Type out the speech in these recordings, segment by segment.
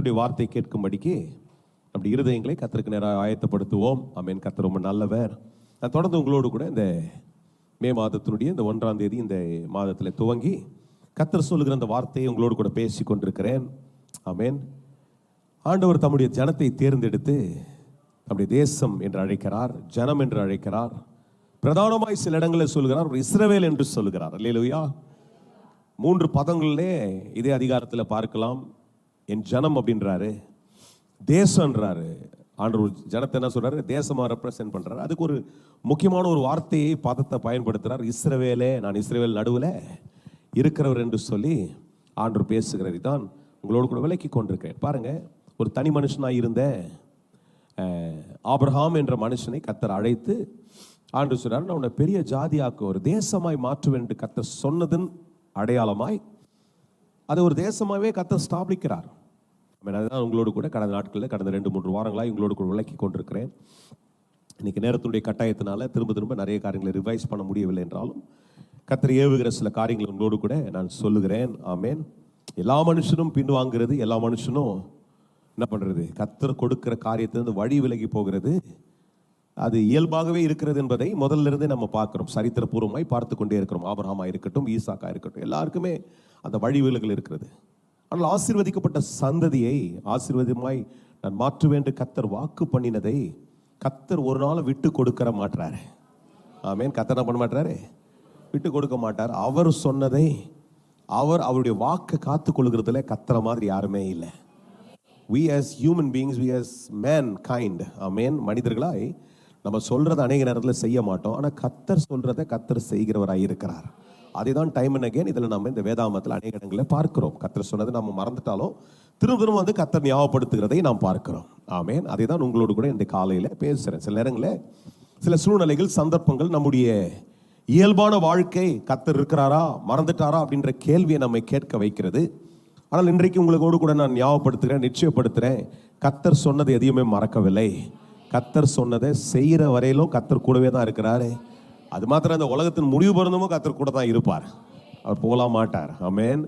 கர்த்தருடைய வார்த்தை கேட்கும்படிக்கு அப்படி இருதயங்களை கர்த்தருக்கு நேராக ஆயத்தப்படுத்துவோம். ஆமென். கர்த்தர் ரொம்ப நல்லவர். நான் தொடர்ந்து உங்களோடு கூட இந்த மே மாதத்தினுடைய இந்த 1ஆம் தேதி இந்த மாதத்தில் துவங்கி கர்த்தர் சொல்லுகிற அந்த வார்த்தையை உங்களோடு கூட பேசி கொண்டிருக்கிறேன். ஆமென். ஆண்டவர் தம்முடைய ஜனத்தை தேர்ந்தெடுத்து நம்முடைய தேசம் என்று அழைக்கிறார், ஜனம் என்று அழைக்கிறார். பிரதானமாய் சில இடங்களில் சொல்கிறார், இஸ்ரவேல் என்று சொல்கிறார். அல்லேலூயா. 3 பதங்களிலே இதே அதிகாரத்தில் பார்க்கலாம். என் ஜனம் அப்படின்றாரு, தேசம்ன்றாரு. ஆண்டவர் ஜனத்தை என்ன சொல்றாரு? தேசமா ரெப்ரசென்ட் பண்றாரு. அதுக்கு ஒரு முக்கியமான ஒரு வார்த்தையை பதத்தை பயன்படுத்துறார். இஸ்ரவேலே, நான் இஸ்ரவேல் நடுவில் இருக்கிறவர் என்று சொல்லி ஆண்டவர் பேசுகிறது தான் உங்களோடு கூட விளக்கி கொண்டிருக்கிறேன். பாருங்க, ஒரு தனி மனுஷனாக இருந்த ஆபிரகாம் என்ற மனுஷனை கர்த்தர் அழைத்து ஆண்டவர் சொல்றார், நான் உன்னை பெரிய ஜாதியாக்க ஒரு தேசமாய் மாற்றுவேன் என்று கர்த்தர் சொன்னதன் அடையாளமாய் அதை ஒரு தேசமாகவே கர்த்தர் ஸ்தாபிக்கிறார். அதுதான் உங்களோடு கூட கடந்த நாட்களில் கடந்த 2-3 வாரங்களாக உங்களோடு கூட விளக்கி கொண்டிருக்கிறேன். இன்னைக்கு நேரத்துடைய கட்டாயத்தினால திரும்ப நிறைய காரியங்களை ரிவைஸ் பண்ண முடியவில்லை என்றாலும் கர்த்தர் ஏவுகிற சில காரியங்கள் உங்களோடு கூட நான் சொல்லுகிறேன். ஆமேன். எல்லா மனுஷனும் பின்வாங்கிறது, எல்லா மனுஷனும் என்ன பண்ணுறது, கர்த்தர் கொடுக்கிற காரியத்திலிருந்து வழி விலகி போகிறது, அது இயல்பாகவே இருக்கிறது என்பதை முதல்ல இருந்தே நம்ம பார்க்கிறோம். சரித்திரபூர்வமாய் பார்த்து கொண்டே இருக்கிறோம். ஆபிரகாமா இருக்கட்டும், ஈசாக்கா இருக்கட்டும், எல்லாருக்குமே அந்த வழி விலகல் இருக்கிறது. ஆனால் ஆசீர்வதிக்கப்பட்ட சந்ததியை ஆசீர்வாதமாய் நான் மாற்றுவேன் என்று கர்த்தர் வாக்கு பண்ணினதை கர்த்தர் ஒரு நாள் விட்டு கொடுக்கிற மாட்டாரு. ஆமேன். கர்த்தர் என்ன பண்ண மாட்டாரு? விட்டு கொடுக்க மாட்டார். அவர் சொன்னதை அவருடைய வாக்கு காத்து கொள்கிறதுல கர்த்தர மாதிரி யாருமே இல்லை. we as human beings, we as mankind, ஆமேன், மனிதர்களாய் நம்ம சொல்றதை அநேக நேரத்தில் செய்ய மாட்டோம். ஆனால் கர்த்தர் சொல்றதை கர்த்தர் செய்கிறவராய் இருக்கிறார். அதுதான் டைம் அண்ட் அகேன் இதில் நம்ம இந்த வேதாமத்தில் அநேக இடங்களில் பார்க்கிறோம். கர்த்தர் சொன்னதை நம்ம மறந்துட்டாலும் திரும்ப வந்து கர்த்தர் ஞாபகப்படுத்துகிறதை நாம் பார்க்கிறோம். ஆமேன். அதை தான் உங்களோடு கூட இந்த காலையில் பேசுகிறேன். சில நேரங்களில் சில சூழ்நிலைகள், சந்தர்ப்பங்கள் நம்முடைய இயல்பான வாழ்க்கை கர்த்தர் இருக்கிறாரா மறந்துட்டாரா அப்படின்ற கேள்வியை நம்மை கேட்க வைக்கிறது. ஆனால் இன்றைக்கு உங்களோடு கூட நான் ஞாபகப்படுத்துகிறேன், நிச்சயப்படுத்துகிறேன், கர்த்தர் சொன்னது எதையுமே மறக்கவில்லை. கர்த்தர் சொன்னதை செய்கிற வரையிலும் கர்த்தர் கூடவே தான் இருக்கிறாரு. அது மாத்திரம் இந்த உலகத்தின் முடிவு பிறந்தமும் கர்த்தர் கூட தான் இருப்பார். அவர் போகலாம் மாட்டார். ஆமேன்.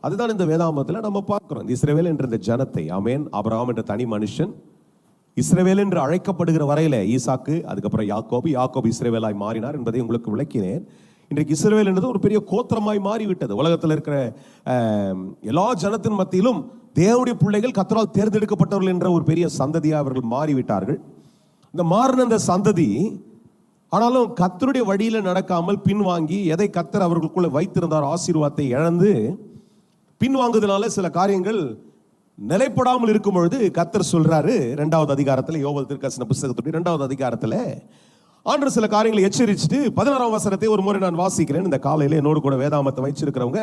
அதுதான் இந்த வேதாமத்தில் நம்ம பார்க்கிறோம். இஸ்ரவேல் என்ற இந்த ஜனத்தை, ஆமேன், ஆபிரகாம் என்ற தனி மனுஷன் இஸ்ரவேல் என்று அழைக்கப்படுகிற வரையில ஈசாக்கு, அதுக்கப்புறம் யாக்கோபு இஸ்ரவேலாய் மாறினார் என்பதை உங்களுக்கு விளக்கினேன். இன்றைக்கு இஸ்ரவேல் என்றது ஒரு பெரிய கோத்திரமாய் மாறிவிட்டது. உலகத்தில் இருக்கிற எல்லா ஜனத்தின் மத்தியிலும் தேவனுடைய பிள்ளைகள் கர்த்தரால் தேர்ந்தெடுக்கப்பட்டவர்கள் என்ற ஒரு பெரிய சந்ததியாக அவர்கள் மாறிவிட்டார்கள். இந்த மாறின அந்த சந்ததி ஆனாலும் கர்த்தருடைய வழியில நடக்காமல் பின்வாங்கி எதை கர்த்தர் அவர்களுக்குள்ள வைத்திருந்தார் ஆசீர்வாதத்தை இழந்து பின்வாங்குதனால சில காரியங்கள் நிலைப்படாமல் இருக்கும் பொழுது கர்த்தர் சொல்றாரு 2வது அதிகாரத்தில், யோவேல் தீர்க்கதரிசன புத்தகத்துடைய 2வது அதிகாரத்தில் ஆண்டவர் சில காரியங்களை எச்சரிச்சுட்டு 16ஆம் வசனத்தை ஒரு முறை நான் வாசிக்கிறேன். இந்த காலையில என்னோடு கூட வேதாமத்தை வச்சிருக்கிறவங்க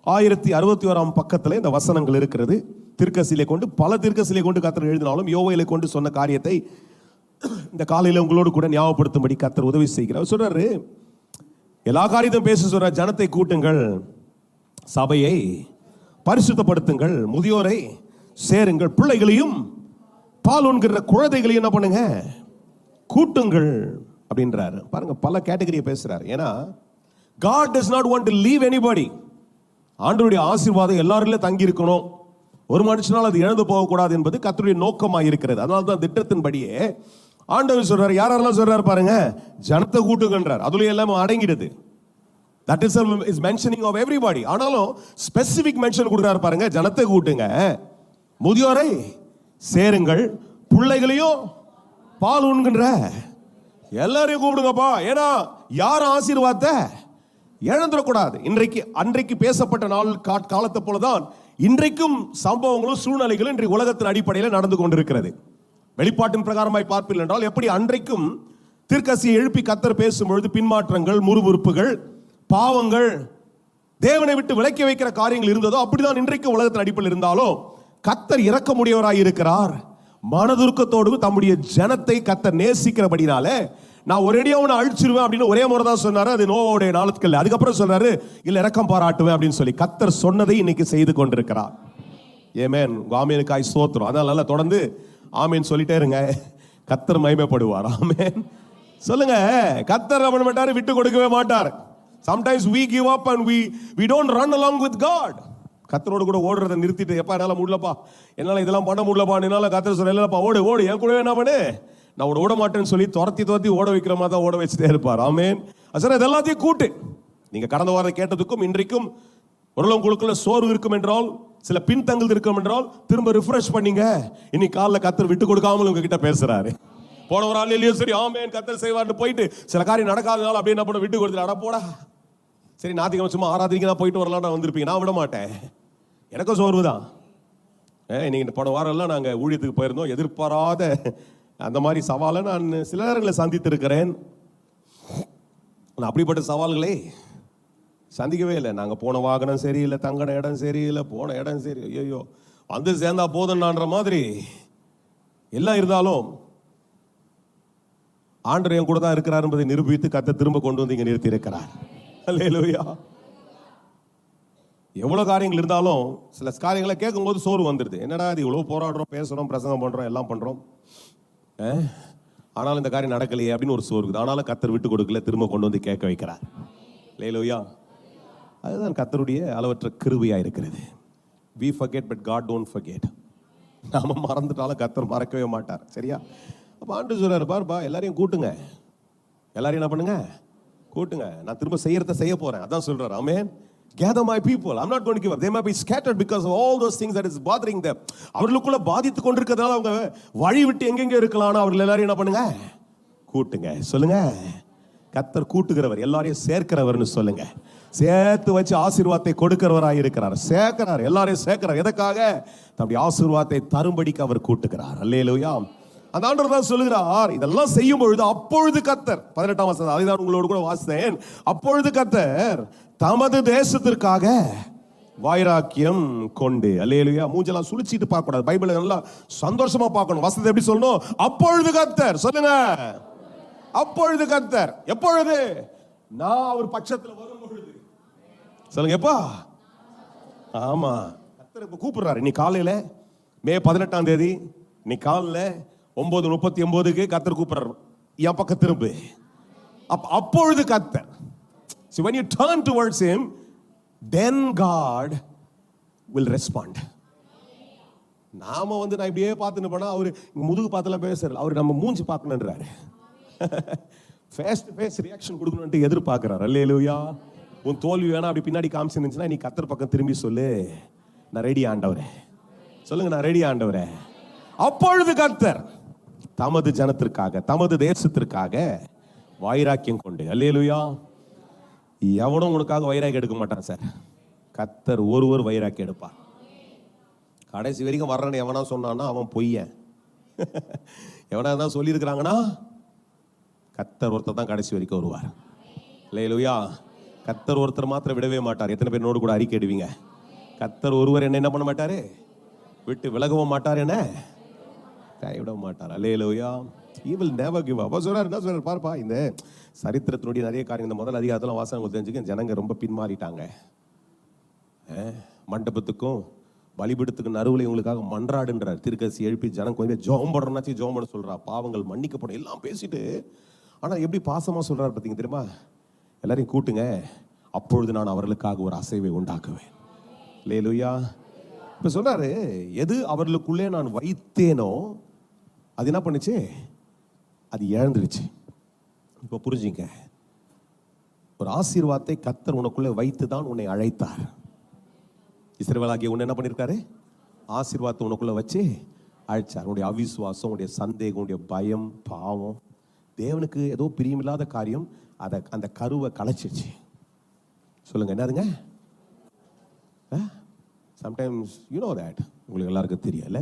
1061ஆம் பக்கத்தில் இந்த வசனங்கள் இருக்கிறது. தீர்க்கதரிசியை கொண்டு பல தீர்க்கதரிசியை கொண்டு கர்த்தர் எழுதினாலும் யோவேலை கொண்டு சொன்ன காரியத்தை இந்த காலையில உங்களோடு கூட ஞாபகப்படுத்தும்படி கர்த்தர் உதவி செய்கிறார். சொல்றாரு, எல்லா காரியத்தையும் பேச சொல்ற, ஜனத்தை கூட்டுங்கள், சபையை பரிசுத்தப்படுத்துங்கள், முதியோரை சேருங்கள், பிள்ளைகளையும் பால் உண்கிற குழந்தைகளையும் என்ன பண்ணுங்க, கூட்டுங்கள் அப்படின்றாரு. பாருங்க, பல கேட்டகரியை பேசுறாரு. ஏன்னா God does not want to leave anybody. ஆண்டவருடைய ஆசீர்வாதம் எல்லாரிலும் தங்கி இருக்கணும், ஒரு மனுஷனால் அது இழந்து போகக்கூடாது என்பது கர்த்தருடைய நோக்கமாக இருக்கிறது. அதனால தான் திட்டத்தின்படியே ஆண்டவர் சொல்றாரு, யாரெல்லாம் சொல்றாரு பாருங்க, ஜனத்தை கூட்டுங்கன்றார். அதுல எல்லாம் அடங்கிடுது. That is mentioning of everybody. ஆனாலும் ஸ்பெசிபிக் மென்ஷன் கொடுக்குறாரு பாருங்க, ஜனத்தை கூட்டுங்க, முதியோரை சேருங்கள், பிள்ளைகளையும் பால் உண்கின்ற எல்லாரையும் கூப்பிடுங்கப்பா. ஏன்னா யாரும் ஆசீர்வாதத்தை இழந்துடக்கூடாது. அன்றைக்கு பேசப்பட்ட நாள் காலத்தை போலதான் இன்றைக்கும் சம்பவங்களும் சூழ்நிலைகளும் இன்றைக்கு உலகத்தின் அடிப்படையில் நடந்து கொண்டிருக்கிறது. வெளிப்பாட்டின் பிரகாரமாய் பார்ப்பில் என்றால் எப்படி அன்றைக்கும் தீர்க்கதரிசியை எழுப்பி கர்த்தர் பேசும்பொழுது பின்மாற்றங்கள், முறுமுறுப்புகள், பாவங்கள், தேவனை விட்டு விலக்கி வைக்கிற காரியங்கள் இருந்ததோ அப்படிதான் இன்றைக்கு உலகத்தின் அடிப்படையில் இருந்தாலும் கர்த்தர் இரக்கமுடையவராய் இருக்கிறார். மனதுருக்கத்தோடு தம்முடைய ஜனத்தை கர்த்தர் நேசிக்கிறபடினால நான் ஒரேடியா உன்னை அழிச்சிருவேன் அப்படின்னு ஒரே முறை தான் சொன்னாரு. அது நோவாவுடைய நாளுக்கு. அதுக்கப்புறம் சொல்றாரு, இல்ல இரக்கம் பாராட்டுவேன் அப்படின்னு சொல்லி கர்த்தர் சொன்னதை இன்னைக்கு செய்து கொண்டிருக்கிறார். ஆமென். ஆமெனுக்காய் ஸ்தோத்திரம். அதனால தொடர்ந்து ஆமென் சொல்லிட்டே இருங்க, கர்த்தர் மகிமைப்படுவார். ஆமென். சொல்லுங்க, கர்த்தர் பண்ண மாட்டாரு, விட்டு கொடுக்கவே மாட்டார். Sometimes we give up and we don't run along with God. கத்தரோடு கூட ஓடுறதை நிறுத்திட்டு, எப்பா என்னால் முடியலப்பா, என்னால் இதெல்லாம் பண்ண முடியலப்பா, என்னால் கத்தர் சொல்ல இல்லப்பா ஓடு ஓடு என் கூடவே என்ன பண்ணு, நான் உட ஓட மாட்டேன்னு சொல்லி துரத்தி ஓட வைக்கிற மாதிரி தான் ஓட வச்சுட்டே இருப்பார். ஆமேன். சார் இது எல்லாத்தையும் கூட்டு நீங்க கடந்த வாரம் கேட்டதுக்கும் இன்றைக்கும் ஒரு உங்களுக்குள்ள சோர்வு இருக்கும் என்றால், சில பின்தங்கல் இருக்கும் என்றால், திரும்ப ரிஃப்ரெஷ் பண்ணீங்க. இன்னைக்கு காலைல கத்தர் விட்டு கொடுக்காமல் உங்ககிட்ட பேசுறாரு. போன ஒரு ஆள் இல்லையோ சரி ஆமேன் கத்தர் செய்வார்னு போயிட்டு சில காரியம் நடக்காதனால அப்படியே என்ன பண்ண விட்டு கொடுத்துட்டு அட போடா, சரி ஞாயிற்றுக்கிழமை சும்மா ஆராதனைக்கு தான் போயிட்டு வரலாம் நான் வந்திருப்பீங்க. நான் விட மாட்டேன், எனக்கும் சோர்வு தான். நீங்க போன வாரம் எல்லாம் நாங்க ஊழியத்துக்கு போயிருந்தோம். எதிர்பாராத அந்த மாதிரி சவாலை நான் சில நேரங்களில் சந்தித்திருக்கிறேன். நான் அப்படிப்பட்ட சவால்களே சந்திக்கவே இல்லை. நாங்கள் போன வாகனம் சரியில்லை, தங்கின இடம் சரியில்லை, போன இடம் சரி, ஐயோ வந்து சேர்ந்தா போதும்ன்ற மாதிரி எல்லாம் இருந்தாலும் ஆண்டவர் என் கூட தான் இருக்கிறார் என்பதை நிரூபித்து கத்த திரும்ப கொண்டு வந்து இங்கே நிறுத்தி இருக்கிறார். அல்லேலூயா. எவ்வளவு காரியங்கள் இருந்தாலும் சில காரியங்களை கேட்கும்போது சோறு வந்துடுது. என்னடா இது இவ்வளவு போராடுறோம், பேசுறோம், பிரசங்கம் பண்றோம், எல்லாம் பண்றோம், ஆனாலும் இந்த காரியம் நடக்கலையே அப்படின்னு ஒரு சோறு இருக்குது. ஆனாலும் கத்தர் விட்டு கொடுக்கல, திரும்ப கொண்டு வந்து கேட்க வைக்கிறார். அல்லேலூயா. அதுதான் கத்தருடைய அளவற்ற கிருபையா இருக்கிறது. we forget but God don't forget. நாம மறந்துட்டாலும் கத்தர் மறக்கவே மாட்டார். சரியா? அப்ப ஆண்டு சொல்றாரு, பாருப்பா எல்லாரையும் கூட்டுங்க, எல்லாரையும் என்ன பண்ணுங்க, கூட்டுங்க, நான் திரும்ப செய்யறத செய்ய போறேன். அதான் சொல்றாரு. ஆமென். Gather my people, I'm not going to give up. They might be scattered because of all those things that is bothering them. அவர்களுக்குள்ள பாதித்து கொண்டிருக்கிறதால அவங்க வழி விட்டு எங்கெங்க இருக்கலாம், அவர்கள் எல்லாரையும் என்ன பண்ணுங்க, கூட்டுங்க. சொல்லுங்க, கத்தர் கூட்டுகிறவர், எல்லாரையும் சேர்க்கிறவர்னு சொல்லுங்க. சேர்த்து வச்சு ஆசீர்வாதத்தை கொடுக்கிறவராக இருக்கிறார். சேர்க்கிறார், எல்லாரையும் சேர்க்கிறார். எதற்காக? தம்முடைய ஆசீர்வாதத்தை தரும்படிக்கு அவர் கூட்டுகிறார். அல்லேலூயா. அந்த ஆண்டவர் தான் சொல்லுகிறார், இதெல்லாம் செய்யும் பொழுது அப்பொழுது கத்தர், 18ஆம் வசனம், அதைதான் உங்களோடு கூட வாசித்தேன். அப்பொழுது கத்தர் தமது தேசத்திற்காக வைராக்கியம் கொண்டு. அல்லேலூயா. மூஞ்செல்லாம் சுழிச்சிட்டு பார்க்க கூடாது, பைபிளை நல்லா சந்தோஷமா பார்க்கணும். வசனத்தை எப்படி சொல்லணும்? அப்பொழுது கத்தர். சொல்லுங்க, அப்பொழுது கத்தர். எப்பொழுது? நான் அவர் பட்சத்தில் வரும் பொழுது. சொல்லுங்க, எப்பா? ஆமா, கத்தர் இப்ப கூப்பிடுறாரு. இன்னைக்கு காலையில மே 18ஆம் தேதி, இன்னைக்கு காலையில 9:39க்கு கத்தர் கூப்பிடுறாரு, என் பக்கம் திரும்பு. அப்பொழுது கத்தர். So when you turn towards him, then God will respond. நாம நான் இப்படியே பார்த்துன்னு போனா அவரு முதுகு பார்த்துலாம் பேசுறாரு, அவரு நம்ம மூஞ்சி பார்க்கணுன்றாரு. ஃபேஸ் டு ஃபேஸ் ரியாக்ஷன் கொடுக்கணும்னு எதிர்பார்க்கிறார். அல்லேலூயா. உன் தோல்வி வேணா அப்படி பின்னாடி காமிச்சுருந்துச்சுன்னா நீ கத்தர் பக்கம் திரும்பி சொல்லு, நான் ரெடி ஆண்டவரே. சொல்லுங்க, நான் ரெடி ஆண்டவரே. அப்பொழுது கத்தர் தமது ஜனத்திற்காக, தமது தேசத்திற்காக வைராக்கியம் கொண்டு. அல்லேலூயா. எவனும் உனக்காக வைராக்கியம் எடுக்க மாட்டான் சார். கத்தர் ஒருவர் வைராக்கியம் எடுப்பார். கடைசி வரைக்கும் வர்றேன்னு எவனா சொன்னான்னா அவன் பொய்யன். எவனா தான் சொல்லியிருக்கிறாங்கன்னா கத்தர் ஒருத்தர் தான் கடைசி வரைக்கும் வருவார். அல்லேலூயா. கத்தர் ஒருத்தர் மாத்திரம் விடவே மாட்டார். எத்தனை பேர் நோடு கூட அறிக்கை இடுவீங்க? கத்தர் ஒருவர் என்ன பண்ண மாட்டாரு, விட்டு விலகவும் மாட்டார், என்ன கைவிட மாட்டார். அல்லேலூயா. He will never give up. சொல்றாரு, என்ன சொல்றாரு பாருப்பா, இந்த சரித்திரத்தினுடைய நிறைய காரியம் இந்த முதல் அதிகாரத்துல வாசகம் தெரிஞ்சுக்க, ஜனங்க ரொம்ப பின்மாறிட்டாங்க. மண்டபத்துக்கும் பலிபீடத்துக்கும் நடுவில் இவங்களுக்காக மன்றாடுன்றார். தீர்க்கதரிசி எழுப்பி ஜனம் கொஞ்சம் ஜெபம் பண்றனாச்சு ஜெபம் பண்ண சொல்றா, பாவங்கள் மன்னிக்கப்படும் எல்லாம் பேசிட்டு. ஆனா எப்படி பாசமா சொல்றாரு பார்த்தீங்க தெரியுமா? எல்லாரையும் கூட்டுங்க, அப்பொழுது நான் அவர்களுக்காக ஒரு அசைவை உண்டாக்குவேன். அல்லேலூயா. இப்ப சொல்றாரு, எது அவர்களுக்குள்ளே நான் வைத்தேனோ அது என்ன பண்ணுச்சு, அது இழந்துடுச்சு. இப்ப புரிஞ்சுங்க, ஒரு ஆசீர்வாதத்தை கத்தர் உனக்குள்ளே வைத்து தான் உன்னை அழைத்தார். இஸ்ரவேலாகிய உன்னை என்ன பண்ணிருக்காரு, ஆசீர்வாதத்தை உனக்குள்ள வச்சு அழைச்சார். உன்னுடைய அவிசுவாசம், உன்னுடைய சந்தேகம், உன்னுடைய பயம், பாவம், தேவனுக்கு ஏதோ பிரியமில்லாத காரியம், அதை அந்த கருவை கலைச்சிருச்சு. சொல்லுங்க, என்னதுங்க? சம்டைம்ஸ் யூ நோ தட், உங்களுக்கு எல்லாருக்கும் தெரியல.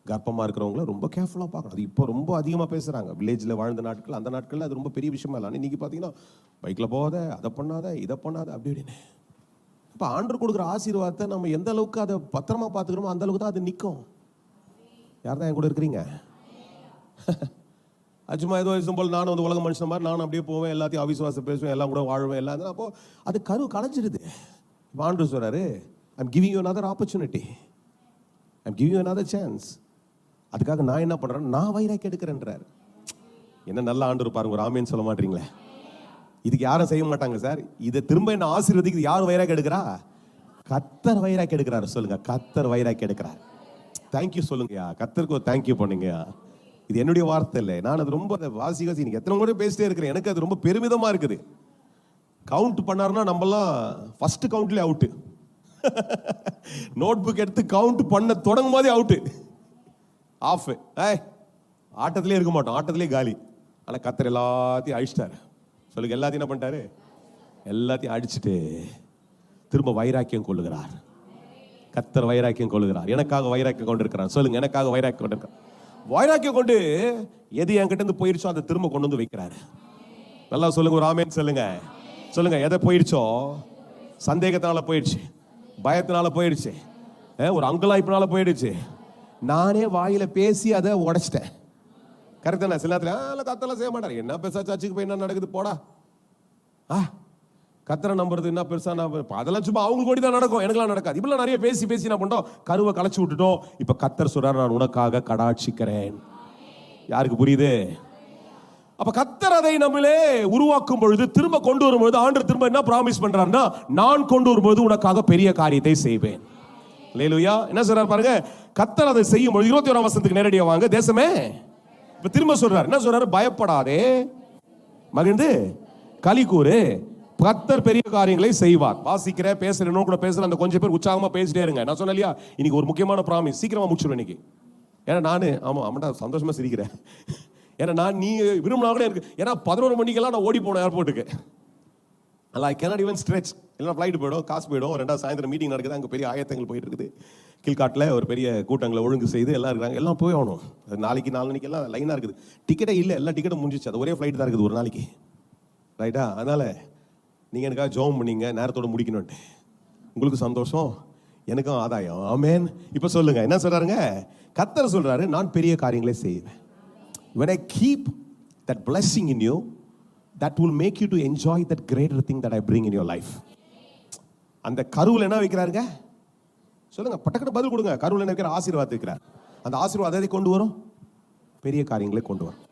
கர்ப்பமாக இருக்கிறவங்கள ரொம்ப கேர்ஃபுல்லாக பார்க்கணும். அது இப்போ ரொம்ப அதிகமாக பேசுகிறாங்க. வில்லேஜில் வாழ்ந்த நாட்கள், அந்த நாட்களில் அது ரொம்ப பெரிய விஷயமா இல்லை. ஆனால் இன்றைக்கி பார்த்தீங்கன்னா பைக்கில் போகாத, அதை பண்ணாத, இதை பண்ணாத, அப்படி இப்படின்னு. இப்போ ஆண்டவர் கொடுக்குற ஆசீர்வாதத்தை நம்ம எந்த அளவுக்கு அதை பத்திரமா பார்த்துக்கிறோமோ அந்த அளவுக்கு தான் அது நிற்கும். யார் தான் என் கூட இருக்கிறீங்க? அச்சுமா ஏதோ சிம்பிள், நானும் உலக மனுஷன் மாதிரி நானும் அப்படியே போவேன், எல்லாத்தையும் அவிசுவாசம் பேசுவேன், எல்லாம் கூட வாழ்வேன், எல்லாம். அப்போ அது கரு கலைஞ்சிடுது. ஆண்டவர் சொல்றாரு, I'm giving you another opportunity. I'm giving you another chance. அதுக்காக நான் என்ன பண்றேன், நான் வைராக்கியம் எடுக்கிறேன்றார். என்ன நல்ல ஆண்டவர் பாருங்க, ஒரு ஆமேன்னு சொல்ல மாட்டீங்களே. இதுக்கு யாரும் செய்ய மாட்டாங்க சார். இதை திரும்ப என்ன ஆசீர்வதிக்கு யார் வைராக்கியம் எடுக்கிறா? கத்தர் வைராக்கி எடுக்கிறாரு. சொல்லுங்க, கத்தர் வைராக்கி எடுக்கிறார். தேங்க்யூ சொல்லுங்கயா, கத்தருக்கு ஒரு தேங்க்யூ பண்ணுங்கயா. இது என்னுடைய வார்த்தை இல்லை, நான் அது ரொம்ப வாசி இன்னைக்கு எத்தனை முறை பேசிட்டே இருக்கிறேன். எனக்கு அது ரொம்ப பெருமிதமா இருக்குது. கவுண்ட் பண்ணாருன்னா நம்மலாம் ஃபர்ஸ்ட் கவுண்ட்லேயே அவுட்டு. நோட் புக் எடுத்து கவுண்ட் பண்ண தொடங்கும் போதே அவுட்டு, ஆஃப். ஆட்டத்திலே இருக்க மாட்டோம், ஆட்டத்திலே காலி. ஆனால் கத்தர் எல்லாத்தையும் அழிச்சிட்டாரு. சொல்லுங்க, எல்லாத்தையும் என்ன பண்ணிட்டாரு? எல்லாத்தையும் அடிச்சுட்டு திரும்ப வைராக்கியம் கொள்ளுகிறார். கத்தர் வைராக்கியம் கொள்ளுகிறார். எனக்காக வைராக்கியம் கொண்டு இருக்கிறார். சொல்லுங்க, எனக்காக வைராக்கியம் கொண்டு இருக்கிறார். வைராக்கியம் கொண்டு எது என்கிட்ட இருந்து போயிருச்சோ அதை திரும்ப கொண்டு வந்து வைக்கிறாரு. நல்லா சொல்லுங்க, ஒரு ஆமேன் சொல்லுங்க. சொல்லுங்க, எதை போயிடுச்சோ, சந்தேகத்தினால போயிடுச்சு, பயத்தினால போயிடுச்சு, ஒரு அங்கலாய்ப்பினால போயிடுச்சு, நானே வாயில பேசி அதை உடைச்சிட்டேன். கரெக்ட் தானே? சில நேரத்தில் கத்தெல்லாம் செய்ய மாட்டாரு. என்ன பெருசா சர்ச்சுக்கு போய் என்ன நடக்குது போடா, கத்தரை நம்புறது என்ன பெருசா? அதெல்லாம் சும்மா அவங்களுக்கு ஓடி தான் நடக்கும், எனக்குலாம் நடக்காது. இப்பெல்லாம் நிறைய பேசி பேசி என்ன பண்ணிட்டோம், கருவை களைச்சு விட்டுட்டோம். இப்ப கத்தர் சொல்றாரு, நான் உனக்காக கடாட்சிக்கிறேன். யாருக்கு புரியுது? அப்ப கத்தர் அதை நம்மளே உருவாக்கும் பொழுது, திரும்ப கொண்டு வரும்பொழுது, ஆண்டவர் திரும்ப என்ன ப்ராமிஸ் பண்றாருன்னா, நான் கொண்டு வரும்போது உனக்காக பெரிய காரியத்தை செய்வேன். அல்லேலூயா. என்ன சொல்றாரு பாருங்க, கத்தர் அதை செய்யும் பொழுது 21ஆம் வசனத்துக்கு நேரடியாக வாங்க. தேசமே இப்ப திரும்ப சொல்றாரு, என்ன சொல்றாரு? பயப்படாதே, மகிழ்ந்து களி கூறு, கத்தர் பெரிய காரியங்களை செய்வார். வாசிக்கிற பேசுற கூட பேசுற அந்த கொஞ்சம் பேர் உற்சாகமா பேசிட்டே இருங்க. நான் சொன்னேன் இல்லையா, இன்னைக்கு ஒரு முக்கியமான ப்ராமிஸ் சீக்கிரமா முடிச்சிருவேன் இன்னைக்கு. ஏன்னா நானு ஆமாண்டா சந்தோஷமா சிரிக்கிறேன். ஏன்னா நான் நீ விரும்பினா கூட இருக்கு. ஏன்னா 11 மணிக்கெல்லாம் நான் ஓடி போனேன் ஏர்போர்ட்டுக்கு. அல்ல, ஐ கேனாட் ஈவன் ஸ்ட்ரெச். இல்லைனா ஃப்ளைட் போயிடும், காசு போயிடும். ரெண்டாவது சாயந்தரம் மீட்டிங் நடக்குது, அங்கே பெரிய ஆயத்தங்கள் போயிட்டு இருக்குது. கில்காட்டில் ஒரு பெரிய கூட்டங்களை ஒழுங்கு செய்து எல்லாம் இருக்கிறாங்க. எல்லாம் போய் ஆகணும். நாளைக்கு 4 மணிக்கு எல்லாம் லைனாக இருக்குது. டிக்கெட்டே இல்லை, எல்லா டிக்கெட்டும் முடிஞ்சிச்சு. அது ஒரே ஃப்ளைட் தான் இருக்குது ஒரு நாளைக்கு. ரைட்டா? அதனால் நீங்கள் எனக்காக ஜெபம் பண்ணீங்க, நேரத்தோடு முடிக்கணும்ட்டு. உங்களுக்கு சந்தோஷம், எனக்கும் ஆதாயம். ஆமென். இப்போ சொல்லுங்க, என்ன சொல்றாருங்க? கர்த்தர் சொல்றாரு, நான் பெரிய காரியங்களை செய்வேன். When I keep that blessing in you, that will make you to enjoy that greater thing that I bring in your life. அந்த கருவில் என்ன வைக்கிறாருங்க? சொல்லுங்க, பட்டக்கட்ட பதில் கொடுங்க. கருவில் என்ன வைக்கிற? ஆசீர்வாதத்தை வைக்கிறார். அந்த ஆசீர்வாதம் அதை கொண்டு வரும், பெரிய காரியங்களை கொண்டு வரும்.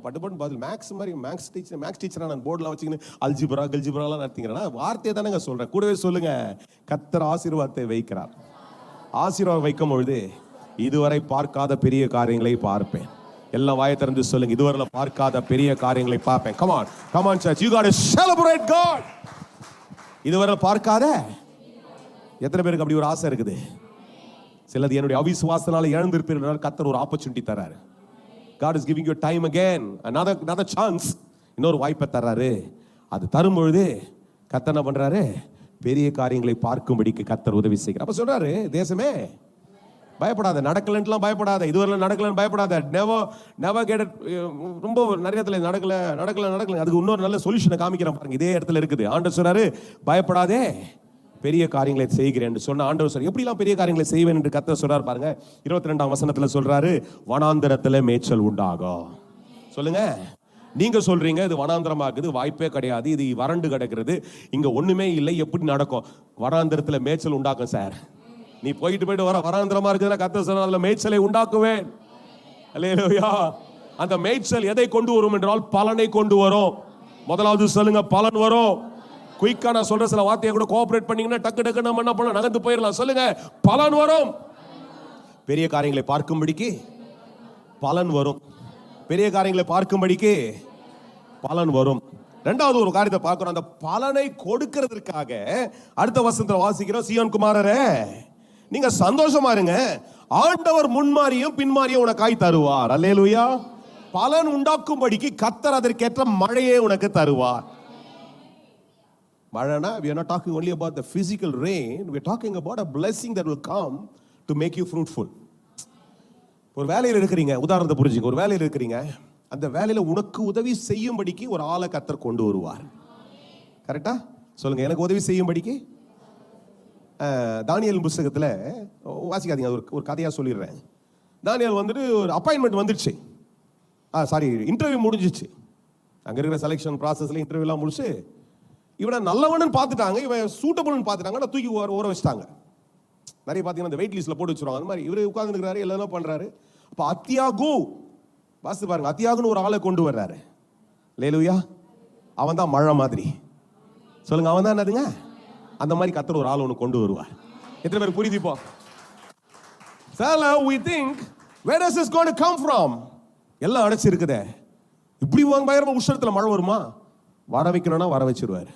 பட்டு பட்டு பதில் மேக்ஸ் மாதிரி மேக்ஸ் டீச்சராக நான் போர்டெலாம் வச்சுக்கின்னு கல்ஜிபுராலாம் நடத்திக்கிறேன்னா வார்த்தையை தானேங்க சொல்கிறேன். கூடவே சொல்லுங்க, கர்த்தர் ஆசீர்வாதத்தை வைக்கிறார். ஆசீர்வாதம் வைக்கும் பொழுது இதுவரை பார்க்காத பெரிய காரியங்களை பார்ப்பேன். எல்லாம் வாயை திறந்து சொல்லுங்க, இதுவரை பார்க்காத பெரிய காரியங்களை பார்ப்பேன். Come on church, you got to celebrate God. இதுவரை பார்க்காத எத்தனை பேருக்கு அப்படி ஒரு ஆசை இருக்குது? சிலது என்னுடைய அவிசுவாசனால இழந்திருப்பீர்கள். கர்த்தர் ஒரு ஆப்பர்ச்சுனிட்டி தராரு. God is giving you time again, another chance. இன்னொரு வாய்ப்பை தர்றாரு. அது தரும் பொழுது கர்த்தர் என்ன பண்றாரு? பெரிய காரியங்களை பார்க்கும்படிக்கு கர்த்தர் உதவி செய்கிறார். அப்ப சொல்றாரு, தேசமே பயப்படாத, நடக்கலன்னுலாம் பயப்படாத, இதுவரை நடக்கலன்னு பயப்படாத. Never get. ரொம்ப நிறைய இடத்துல நடக்கல. அதுக்கு இன்னொரு நல்ல சொல்யூஷனை காமிக்கிறேன் பாருங்க. இதே இடத்துல இருக்குது. ஆண்டவர் சொல்றாரு, பயப்படாதே, பெரிய காரியங்களை செய்கிறேன் என்று சொன்ன ஆண்டவர் சொல்றார். எப்படிலாம் பெரிய காரியங்களை செய்வேன் என்று கர்த்தர் சொல்றார் பாருங்க. 22ஆம் வசனத்துல சொல்றாரு, வனாந்தரத்துல மேய்ச்சல் உண்டாகும். சொல்லுங்க, நீங்க சொல்றீங்க இது வனாந்தரமாக்குது, வாய்ப்பே கிடையாது, இது வறண்டு கிடக்கிறது, இங்க ஒண்ணுமே இல்லை, எப்படி நடக்கும்? வனாந்தரத்துல மேய்ச்சல் உண்டாக்கும் சார். நீ போயிட்டு வர வனாந்தரமா இருக்குதுன்னா கர்த்தர் சொல்றார், அதுல மேய்ச்சலை உண்டாக்குவேன். அல்லேலூயா. அந்த மேய்ச்சல் எதை கொண்டு வரும் என்றால் பலனை கொண்டு வரும். முதலாவது சொல்லுங்க, பலன் வரும். குயிக்கா நான் சொல்ற சில வார்த்தையை கூட கோஆபரேட் பண்ணீங்கன்னா டக்கு நம்ம என்ன பண்ணலாம், நகர்ந்து போயிடலாம். சொல்லுங்க, பலன் வரும். பெரிய காரியங்களை பார்க்கும்படிக்கு பலன் வரும். பெரிய காரியங்களை பார்க்கும்படிக்கு பலன் வரும். ரெண்டாவது ஒரு காரியத்தை பார்க்கிறோம். அந்த பலனை கொடுக்கிறதுக்காக அடுத்த வசனத்துல வாசிக்கிறோம், சீயோன் குமாரரே நீங்க சந்தோஷமா இருங்க, ஆண்டவர் முன்மாரியும் பின்மாரியும் உனக்காய் தருவார். அல்லேலூயா. பலன் உண்டாக்கும்படிக்கு கர்த்தர் அதற்கேற்ற மழையை உனக்கு தருவார். மழைனா, we are not talking only about the physical rain, we are talking about a blessing that will come to make you fruitful. ஒரு வேலையில் இருக்கிறீங்க, உதாரணத்தை புரிஞ்சுங்க. ஒரு வேலையில் இருக்கிறீங்க, அந்த வேலையில உனக்கு உதவி செய்யும்படிக்கு ஒரு ஆளை கர்த்தர் கொண்டு வருவார். கரெக்டா? சொல்லுங்க, எனக்கு உதவி செய்யும்படிக்கு. தானியேல் புத்தகத்துல வாசிக்காதீங்க, ஒரு கதையா சொல்லிடுறேன். தானியேல் வந்துட்டு ஒரு அப்பாயின்மெண்ட் வந்துடுச்சு. இன்டர்வியூ முடிஞ்சிச்சு. அங்க இருக்கிற செலெக்ஷன் ப்ராசஸ்ல இன்டர்வியூலாம் முடிச்சு இவனை நல்லவனு பார்த்துட்டாங்க, இவன் சூட்டபிள்னு பார்த்துட்டாங்க, தூக்கி ஊற வச்சுட்டாங்க. நிறைய பார்த்தீங்கன்னா இந்த வெயிட் லிஸ்ட்ல போட்டு வச்சுருவாங்க. அந்த மாதிரி இவரு உட்கார்ந்துருக்காரு, எல்லாம் பண்றாரு. அப்ப அத்தியாகு வாசித்து பாருங்க, அத்தியாகுன்னு ஒரு ஆளை கொண்டு வர்றாரு. அல்லேலூயா. அவன் தான் மழை மாதிரி. சொல்லுங்க, அவன் தான் என்னதுங்க? அந்த மாதிரி கர்த்தர் ஒரு ஆள் ஒன்று கொண்டு வருவார். எத்தனை பேர் புரியுது இப்போ? we think where does this going to come from? எல்லாம் அடைச்சு இருக்குதே, இப்படி பயங்கரமா உஷ்ணத்துல மழை வருமா? வர வைக்கணும்னா வர வச்சிருவாரு.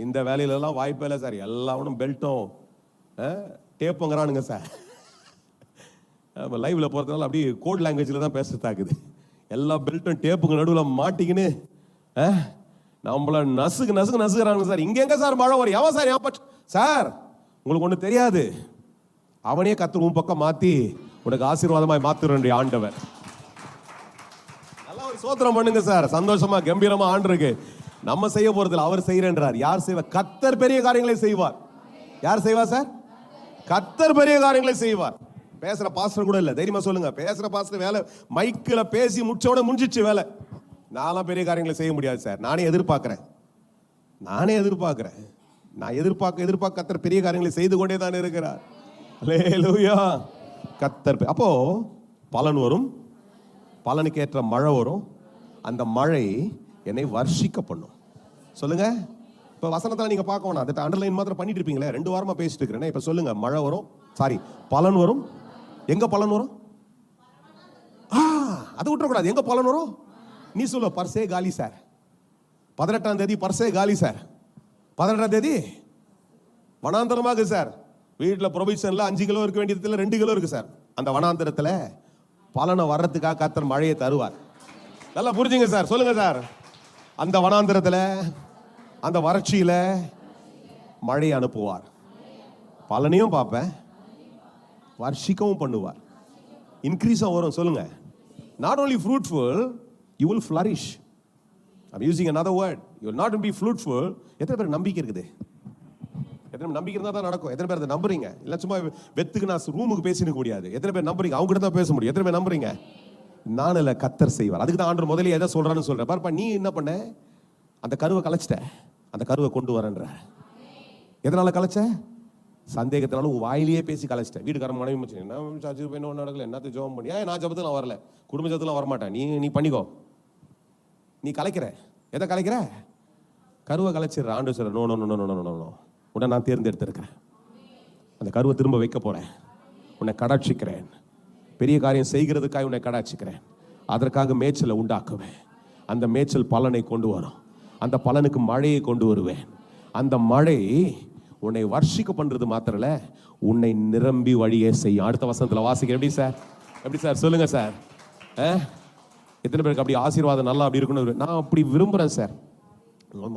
இந்த வேலையில எல்லாம் வாய்ப்பே இல்லை சார். எல்லாரும் பெல்ட்டும் டேப்புங்கிறானுங்க சார். லைவ்ல போறதுனால அப்படியே கோட் லாங்குவேஜ்ல தான் பேசுறதாக்குது. எல்லா பெல்ட்டும் டேப்புங்க நடுவில் மாட்டிக்கின்னு நம்மள நசுக்குறானுங்க சார். இங்க எங்க சார் மழை வரும்? எவன் சார் சார் உங்களுக்கு ஒண்ணு தெரியாது, அவனே கர்த்தர் உன் பக்கம் மாத்தி உனக்கு ஆசீர்வாதமாய் மாத்துற ஆண்டவர். நல்லா ஒரு சோத்திரம் பண்ணுங்க சார். சந்தோஷமா கம்பீரமா ஆண்டருக்கு நம்ம செய்ய போறதில்ல, அவர் செய்யறார். யார் செய்வார்? கர்த்தர் பெரிய காரியங்களை செய்வார். யார் செய்வா சார்? கர்த்தர் பெரிய காரியங்களை செய்வார். பேசுற பாஸ்டர் கூட இல்ல, தைரியமா சொல்லுங்க. பேசுற பாஸ்டர் வேலை மைக்கில் பேசி முடிச்சோட முடிஞ்சிச்சு வேலை. நான்லாம் பெரிய காரியங்களை செய்ய முடியாது சார். நானே எதிர்பார்க்கிறேன். நான் எதிர்பார்க்க கர்த்தர் பெரிய காரியங்களை செய்து கொண்டே தான் இருக்கிறார். அல்லேலூயா. கர்த்தர் அப்போ பலன் வரும், பலனுக்கு ஏற்ற மழை வரும். அந்த மழை என்னை வர்ஷிக்க பண்ணும். சொல்லுங்க. இப்ப வசனத்தை நீங்க பார்க்க வேணாம், அதை அண்டர்லைன் மாத்திரம் பண்ணிட்டு இருப்பீங்களே. 2 வாரமா பேசிட்டு இருக்கிறேன். இப்ப சொல்லுங்க, மழை வரும், பலன் வரும். எங்க பலன் வரும்? அதை விட்டுறக்கூடாது. எங்க பலன் வரும்? நீ சொல்ல, பர்சே காலி சார். 18ஆம் தேதி பர்சே காலி சார். 18ஆம் தேதி வனாந்தரமாக சார். வீட்டில் ப்ரொவிஷன்ல 5 கிலோ இருக்க வேண்டியதுல 2 கிலோ இருக்கு சார். அந்த வனாந்தரத்துல பலனை வர்றதுக்காக கர்த்தர் மழையை தருவார். நல்லா புரிஞ்சுங்க சார். சொல்லுங்க சார். அந்த வனாந்தரத்துல, அந்த வறட்சியில மழையை அனுப்புவார். பலனையும் பார்ப்பேன், வர்ஷிக்கவும் பண்ணுவார். இன்க்ரீஸும் வரும். சொல்லுங்க. Not only fruitful, you will flourish. I'm using another word. You will not be fruitful. எத்தனை பேர் நம்பிக்கை இருக்குது? எத்தனை நம்பிக்கை இருந்தால் தான் நடக்கும். எத்தனை பேர் அதை நம்புறீங்க? இல்லை சும்மா வெத்துக்கு நான் ரூமுக்கு பேசினுக்க முடியாது. எத்தனை பேர் நம்புறீங்க? அவங்க கிட்ட தான் பேச முடியும். எத்தனை பேர் நம்புறீங்க? நான் இல்லை, கர்த்தர் செய்வார். அதுக்கு தான் ஆண்டவர் முதல்ல எதை சொல்றான்னு சொல்றேன். பாருப்பா, நீ என்ன பண்ண? அந்த கருவை கலைச்சிட்ட, அந்த கருவை கொண்டு வரன்ற. எதனால கலைச்ச? சந்தேகத்தினால உன் வாயிலேயே பேசி கலைச்சிட்ட. வீட்டுக்காரன் மனைவி மச்சு என்ன சாச்சு போய் ஒன்றும் நடக்கல, என்னத்து ஜோம் பண்ணி நான் ஜபத்துக்கு நான் வரல, குடும்ப ஜபத்துலாம் வரமாட்டேன், நீ பண்ணிக்கோ. நீ கலைக்கிற. எதை கலைக்கிற? கருவை கலைச்சிடுற. ஆண்டு சொல்ற, no no no no no no, உன்னை நான் தேர்ந்தெடுத்திருக்கிறேன். அந்த கருவை திரும்ப வைக்க போறேன். உன்னை கடாட்சிக்கிறேன். பெரிய காரியம் செய்கிறதுக்காக உன்னை கடாட்சிக்கிறேன். அதற்காக மேய்ச்சலை உண்டாக்குவேன். அந்த மேய்ச்சல் பலனை கொண்டு வரும். அந்த பலனுக்கு மழையை கொண்டு வருவேன். அந்த மழை உன்னை வர்ஷிக்க பண்றது மாத்திரல, உன்னை நிரம்பி வழியே செய்யும். அடுத்த வசனத்துல வாசிக்க. எப்படி சார் சொல்லுங்க சார். எத்தனை பேருக்கு அப்படி ஆசீர்வாதம் நல்லா அப்படி இருக்கணும்? நான் அப்படி விரும்புறேன் சார்.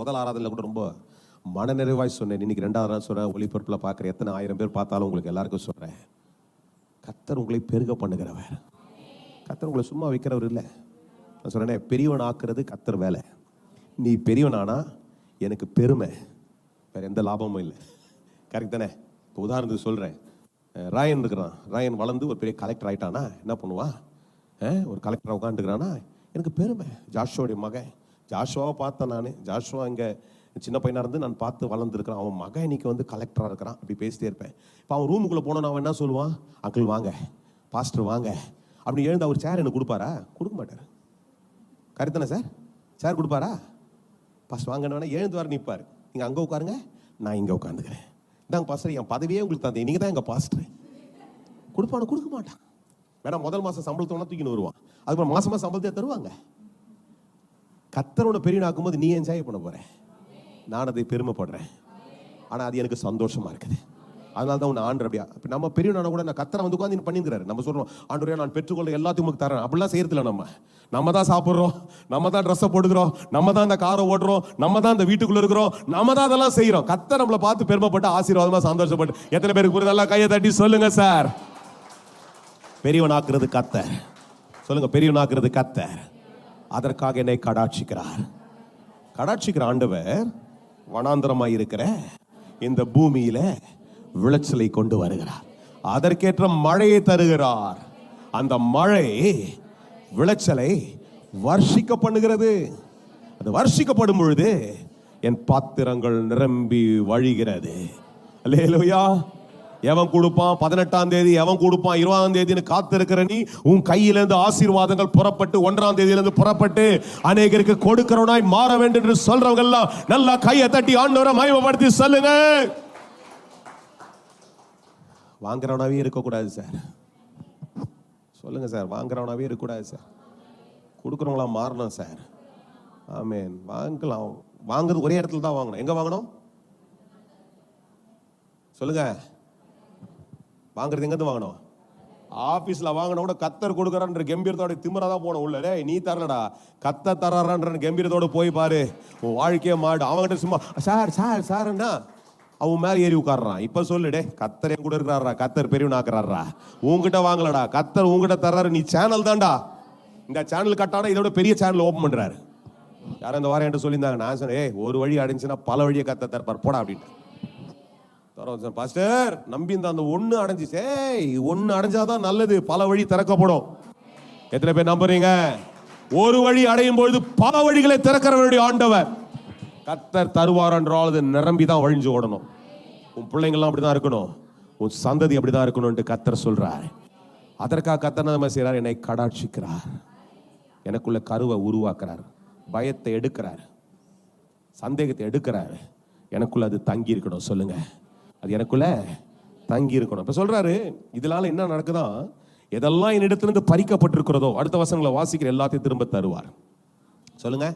முதல் ஆராதனையில் கூட ரொம்ப மனநிறைவாய் சொன்னேன். இன்னைக்கு 2வது நாள் சொல்றேன். ஒளிபரப்புல பார்க்குற எத்தனை 1000 பேர் பார்த்தாலும் உங்களுக்கு எல்லாருக்கும் சொல்றேன், கர்த்தர் உங்களை பெருக பண்ணுகிறவர். கர்த்தர் உங்களை சும்மா வைக்கிறவர் இல்லை. நான் சொல்றேனே, பெரியவன் ஆக்குறது கர்த்தர் வேலை. நீ பெரியவனானா எனக்கு பெருமை, வேற எந்த லாபமும் இல்லை. கரெக்ட் தானே? இப்போ உதாரணத்துக்கு சொல்றேன். ராயன் இருக்கிறான். ராயன் வளர்ந்து ஒரு பெரிய கலெக்டர் ஆயிட்டானா என்ன பண்ணுவான்? ஒரு கலெக்டர் உட்காந்துக்கிறானா எனக்கு பெருமை. ஜாஷுவோடைய மகன், ஜாஷுவாவை பார்த்தேன் நான். ஜாஷுவா இங்கே சின்ன பையனாக இருந்து நான் பார்த்து வளர்ந்துருக்கிறான். அவன் மகன் இன்னைக்கு வந்து கலெக்டராக இருக்கிறான். அப்படி பேசிட்டே இருப்பேன். இப்போ அவன் ரூமுக்குள்ளே போனோன்னு அவன் என்ன சொல்லுவான்? அங்கிள் வாங்க, பாஸ்டர் வாங்க அப்படி எழுந்து அவர் சேர் எனக்கு கொடுப்பாரா? கொடுக்க மாட்டார். கரெக்ட் தானே சார்? சேர் கொடுப்பாரா? பாஸ்டர் வாங்கன்னு எழுந்து வர நிற்பார். நீங்கள் அங்கே உட்காருங்க, நான் இங்கே உட்காந்துக்கிறேன். இந்தாங்க பாஸ்டர், என் பதவியே உங்களுக்கு தந்தேன், நீங்கள் தான் எங்கள் பாஸ்டர். கொடுப்பான? கொடுக்க மாட்டான். வேணா முதல் மாதம் சம்பளத்தோட தூக்கின்னு வருவான். அதுக்கப்புறம் மாசமாக சம்பளத்தையே தருவாங்க. கர்த்தரோட பெரியவனாக்கும் போது நீ என்ஜாய் பண்ண போற, நான் அதை பெருமைப்படுறேன். ஆனா அது எனக்கு சந்தோஷமா இருக்குது. அதனால தான் உன்னை ஆண்டு அப்படியா. நம்ம பெரியவனா கூட நான் கர்த்தரை வந்து உட்காந்து பண்ணிருக்கிறாரு. நம்ம சொல்றோம், ஆண்டவரே நான் பெற்றுக்கொள்ள எல்லாத்தையும் உங்களுக்கு தரேன். அப்படிலாம் செய்யறதில்ல. நம்ம தான் சாப்பிட்றோம், நம்ம தான் ட்ரெஸ்ஸை போட்டுக்கிறோம், நம்ம தான் இந்த காரை ஓட்டுறோம், நம்ம தான் இந்த வீட்டுக்குள்ள இருக்கிறோம், நம்ம தான் அதெல்லாம் செய்யறோம். கர்த்தர் நம்மளை பார்த்து பெருமைப்பட்டு ஆசீர்வாதமா சந்தோஷப்பட்டு. எத்தனை பேருக்கு புரியுதெல்லாம் கையை தட்டி சொல்லுங்க சார். பெரியவனாக்குறது கர்த்தர். சொல்லுங்க, பெரியவனாக்குறது கர்த்தர். அதற்காக என்னை கடாட்சிக்கிறார். கடாட்சிக்கிற ஆண்டவர் வனாந்தரமாய் இருக்கிற இந்த பூமியில விளைச்சலை கொண்டு வருகிறார். அதற்கேற்ற மழையை தருகிறார். அந்த மழை விளைச்சலை வர்ஷிக்க பண்ணுகிறது. அது வர்ஷிக்கப்படும் பொழுது என் பாத்திரங்கள் நிரம்பி வழிகிறது. அல்லேலூயா. எவன் கொடுப்பான்? 18ஆம் தேதி எவன் கொடுப்பான்? 20ஆம் தேதின்னு காத்திருக்கிற நீ, உன் கையிலிருந்து ஆசீர்வாதங்கள் புறப்பட்டு 1ஆம் தேதியிலிருந்து புறப்பட்டு அநேகருக்கு கொடுக்கிறவனாய் மாற வேண்டும் என்று சொல்றவங்க எல்லாம் நல்லா கையை தட்டி ஆண்டவரை மகிமைப்படுத்தி சொல்லுங்க. வாங்குறவனாவே இருக்கக்கூடாது சார். சொல்லுங்க சார், வாங்குறவனாவே இருக்கக்கூடாது சார். கொடுக்குறவங்களா மாறணும் சார். ஆமேன். வாங்கலாம், வாங்குறது ஒரே இடத்துல தான் வாங்கணும். எங்க வாங்கணும் சொல்லுங்க? வாங்குறது எங்கேருந்து வாங்கணும்? ஆபீஸ்ல வாங்கின கூட கத்தர் கொடுக்குறான்ற கம்பீரத்தோட திமிராதான் போன உள்ள. டே நீ தரலடா, கத்த தர்றான்ற கம்பீரத்தோட போய் பாரு, உன் வாழ்க்கையே மாடு. அவங்ககிட்ட சும்மா சார் சார் சார்ன்னா அவன் மேல ஏறி உட்காடுறான். இப்ப சொல்லுடே, கத்தர் என் கூட இருக்கிறாரா, கத்தர் பெரியவன் ஆக்குறாரா. உங்ககிட்ட வாங்கலடா, கத்தர் உங்ககிட்ட தர்றாரு. நீ சேனல் தான்டா, இந்த சேனல் கட்டானா இதோட பெரிய சேனல் ஓபன் பண்றாரு. யாரும் இந்த வாரம் என்கிட்ட சொல்லியிருந்தாங்க. நான் சொன்னேன், ஒரு வழி அடைஞ்சுன்னா பல வழியை கத்த தரப்பார் போடா அப்படின்ட்டு. பாஸ்டர் நம்பி அந்த ஒண்ணு அடைஞ்சிச்சே, ஒண்ணு அடைஞ்சாதான் நல்லது, பல வழி திறக்கப்படும். எத்தனை பேர் நம்புறீங்க? ஒரு வழி அடையும் பொழுது பல வழிகளை திறக்கிறவருடைய ஆண்டவர் கத்தர் தருவார் என்றால் அது நிரம்பிதான் வழிஞ்சு ஓடணும். உன் பிள்ளைங்கள்லாம் அப்படிதான் இருக்கணும், உன் சந்ததி அப்படிதான் இருக்கணும் கத்தர் சொல்றார். அதற்காக கத்தர் நம்ம செய்யறார், என்னை கடாட்சிக்கிறார், எனக்குள்ள கருவை உருவாக்குறார், பயத்தை எடுக்கிறார், சந்தேகத்தை எடுக்கிறார். எனக்குள்ள அது தங்கி இருக்கணும். சொல்லுங்க, அது எனக்குள்ள தங்கி இருக்கணும். இப்ப சொல்றாரு, இதனால என்ன நடக்குதான், எதெல்லாம் என்னிடத்திலிருந்து பறிக்கப்பட்டிருக்கிறதோ, அடுத்த வசனங்களை வாசிக்கிற எல்லாத்தையும் திரும்ப தருவார். சொல்லுங்க,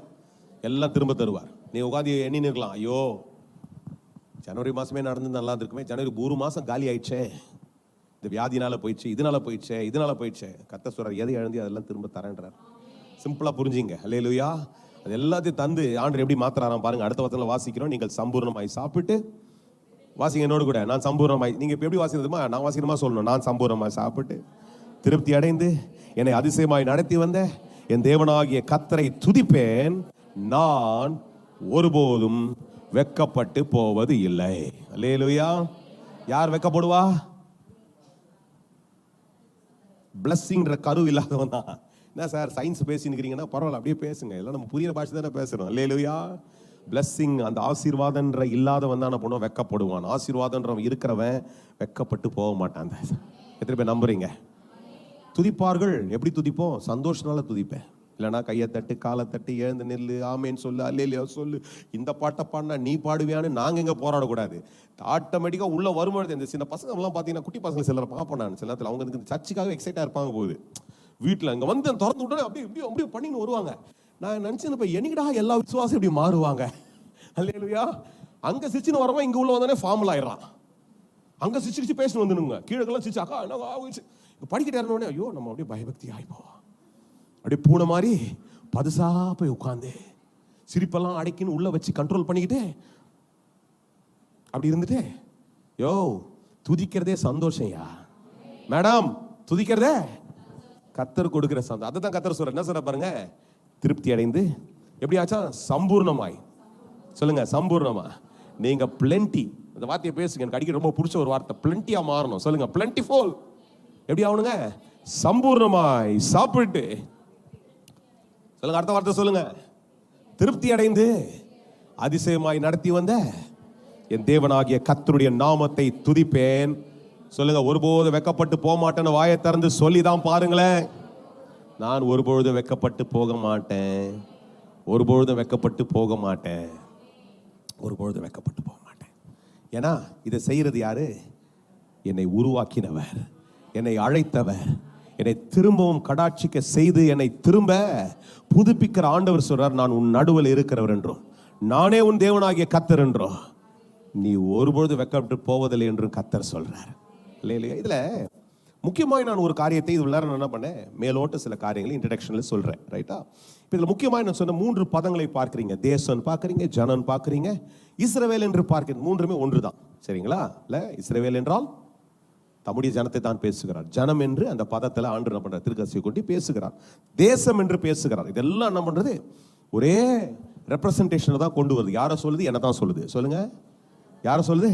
எல்லாம் திரும்ப தருவார். நீ உட்காந்து எண்ணி இருக்கலாம், ஐயோ ஜனவரி மாசமே நடந்து நல்லா இருக்குமே, ஜனவரி 1 மாசம் காலி ஆயிடுச்சே, இந்த வியாதினால போயிடுச்சு, இதனால போயிடுச்சு. கர்த்தர் சொல்றார், எதை எழுந்தி அதெல்லாம் திரும்ப தரேன்றார். சிம்பிளா புரிஞ்சுங்க. அல்லேலூயா. அது எல்லாத்தையும் தந்து ஆண்டவர் எப்படி மாத்துறாராம் பாருங்க. அடுத்த வசனத்துல வாசிக்கிறோம், நீங்கள் சம்பூர்ணமாய் சாப்பிட்டு, வாசிங்க என்னோடு கூட, நான் சம்பூர்ணமாய், நீங்க இப்ப எப்படி வாசிக்கிறதுமா, நான் வாசிக்கிறமா சொல்லணும். நான் சம்பூர்ணமாய் சாப்பிட்டு திருப்தி அடைந்து என்னை அதிசயமாய் நடத்தி வந்த என் தேவனாகிய கர்த்தரை துதிப்பேன், நான் ஒருபோதும் வெட்கப்பட்டு போவது இல்லை. அல்லேலூயா. யார் வெட்கப்படுவா? பிளஸ்ஸிங்ற கரு இல்லாதவன் தான். என்ன சார் சயின்ஸ் பேசினுக்கிறீங்கன்னா பரவாயில்ல, அப்படியே பேசுங்க, எல்லாம் நம்ம புரியுற பாஷை தானே பேசுறோம். அல்லேலூயா. பிளஸ்ஸிங், அந்த ஆசீர்வாதன்ற இல்லாதவன் தான் பண்ணுவான், வெட்கப்படுவான். ஆசீர்வாதன்றவன் இருக்கிறவன் வெட்கப்பட்டு போக மாட்டான். எத்தனை பேர் நம்புறீங்க? துதிப்பார்கள். எப்படி துதிப்போம்? சந்தோஷனால துதிப்பேன். இல்லைனா கையை தட்டு, காலை தட்டு, எழுந்து நெல்லு, ஆமேன்னு சொல்லு, அல்லேலியா சொல்லு, இந்த பாட்டை பாடினா நீ பாடுவியான்னு நாங்கள் இங்கே போராடக்கூடாது. ஆட்டோமேட்டிக்காக உள்ள வரும்பொழுது இந்த சின்ன பசங்கள்லாம் பார்த்தீங்கன்னா, குட்டி பசங்க சிலர் பார்ப்பேன் நான். சில நேரத்தில் அவங்க இந்த சர்ச்சுக்காக எக்ஸைட்டாக இருப்பாங்க போகுது, வீட்டில் இங்கே வந்து திறந்து விட்டோன்னே அப்படியே பண்ணின்னு வருவாங்க. நான் நினச்சேன், இப்போ என்னைக்கிடா எல்லா விசுவாசம் இப்படி மாறுவாங்க. அல்லேலூயா. அங்கே சிரிச்சுன்னு வரவன் இங்கே உள்ள வந்தானே ஃபார்மல் ஆயிடுறான். அங்கே சிரிச்சு பேசணும் வந்துடுங்க, கீழக்கெல்லாம் சிரிச்சு அக்கா என்ன படிக்கிட்டு இறந்தோடனே ஐயோ நம்ம அப்படியே பயபக்தி ஆகிப்போம். அப்படியே பூனை மாதிரி பதுசா போய் உட்காந்து சிரிப்பெல்லாம் அடைக்கின்னு உள்ள வச்சு கண்ட்ரோல் பண்ணிக்கிட்டு அப்படி இருந்துட்டு, யோ துதிக்கிறதே சந்தோஷம்யா மேடம், துதிக்கிறதே கத்தர் கொடுக்கிற சந்தோஷம். அதை தான் கத்தர் சொல்ற. என்ன சொல்ற பாருங்க, திருப்தி அடைந்து எப்படி ஆச்சா? சம்பூர்ணமாய். சொல்லுங்க, சம்பூர்ணமா. நீங்க பிளென்டி, அந்த வார்த்தையை பேசுங்க, எனக்கு அடிக்க ரொம்ப பிடிச்ச ஒரு வார்த்தை, பிளென்டியா மாறணும். சொல்லுங்க, பிளென்டிஃபுல். எப்படி ஆகணுங்க? சம்பூர்ணமாய் சாப்பிட்டு. சொல்லுங்க, அடுத்த வார்த்தை சொல்லுங்க, திருப்தி அடைந்து அதிசயமாய் நடத்தி வந்த என் தேவனாகிய கர்த்தருடைய நாமத்தை துதிப்பேன். சொல்லுங்க, ஒருபோது வெக்கப்பட்டு போக மாட்டேன்னு வாயை திறந்து சொல்லிதான் பாருங்களேன். நான் ஒருபொழுதும் வெக்கப்பட்டு போக மாட்டேன், ஒருபொழுதும் வெக்கப்பட்டு போக மாட்டேன், ஒருபொழுதும் வெக்கப்பட்டு போக மாட்டேன். ஏன்னா இதை செய்யறது யாரு? என்னை உருவாக்கினவர், என்னை அழைத்தவர், என்னை திரும்பவும் கடாட்சிக்க செய்து என்னை திரும்ப புதுப்பிக்கிற ஆண்டவர் சொல்றார், நான் உன் நடுவில் இருக்கிறவர் என்றும், நானே உன் தேவனாகிய கர்த்தர் என்றும், நீ ஒருபொழுது வெக்கப்பட்டு போவதில்லை என்றும் கர்த்தர் சொல்றார். இல்லையா? இதுல முக்கியமாக நான் ஒரு காரியத்தை இது நேரம் என்ன பண்ணேன், மேலோட்ட சில காரியங்களை இன்ட்ரடக்ஷன்ல சொல்றேன். ரைட்டா? இப்போ இதில் முக்கியமாக நான் சொன்ன 3 பதங்களை பார்க்குறீங்க. தேசம் பார்க்குறீங்க, ஜனம் பார்க்குறீங்க, இஸ்ரவேல் என்று பார்க்கிறீங்க. 3மே ஒன்று தான். சரிங்களா? இல்லை, இஸ்ரவேல் என்றால் தம்முடைய ஜனத்தை தான் பேசுகிறார். ஜனம் என்று அந்த பதத்தில் ஆண்டு என்ன பண்றார், திருக்கசியை கொண்டு பேசுகிறார். தேசம் என்று பேசுகிறார். இதெல்லாம் என்ன பண்றது, ஒரே ரெப்ரசன்டேஷனை தான் கொண்டு வருது. யாரை சொல்லுது? என்ன தான் சொல்லுது. சொல்லுங்க, யாரை சொல்லுது?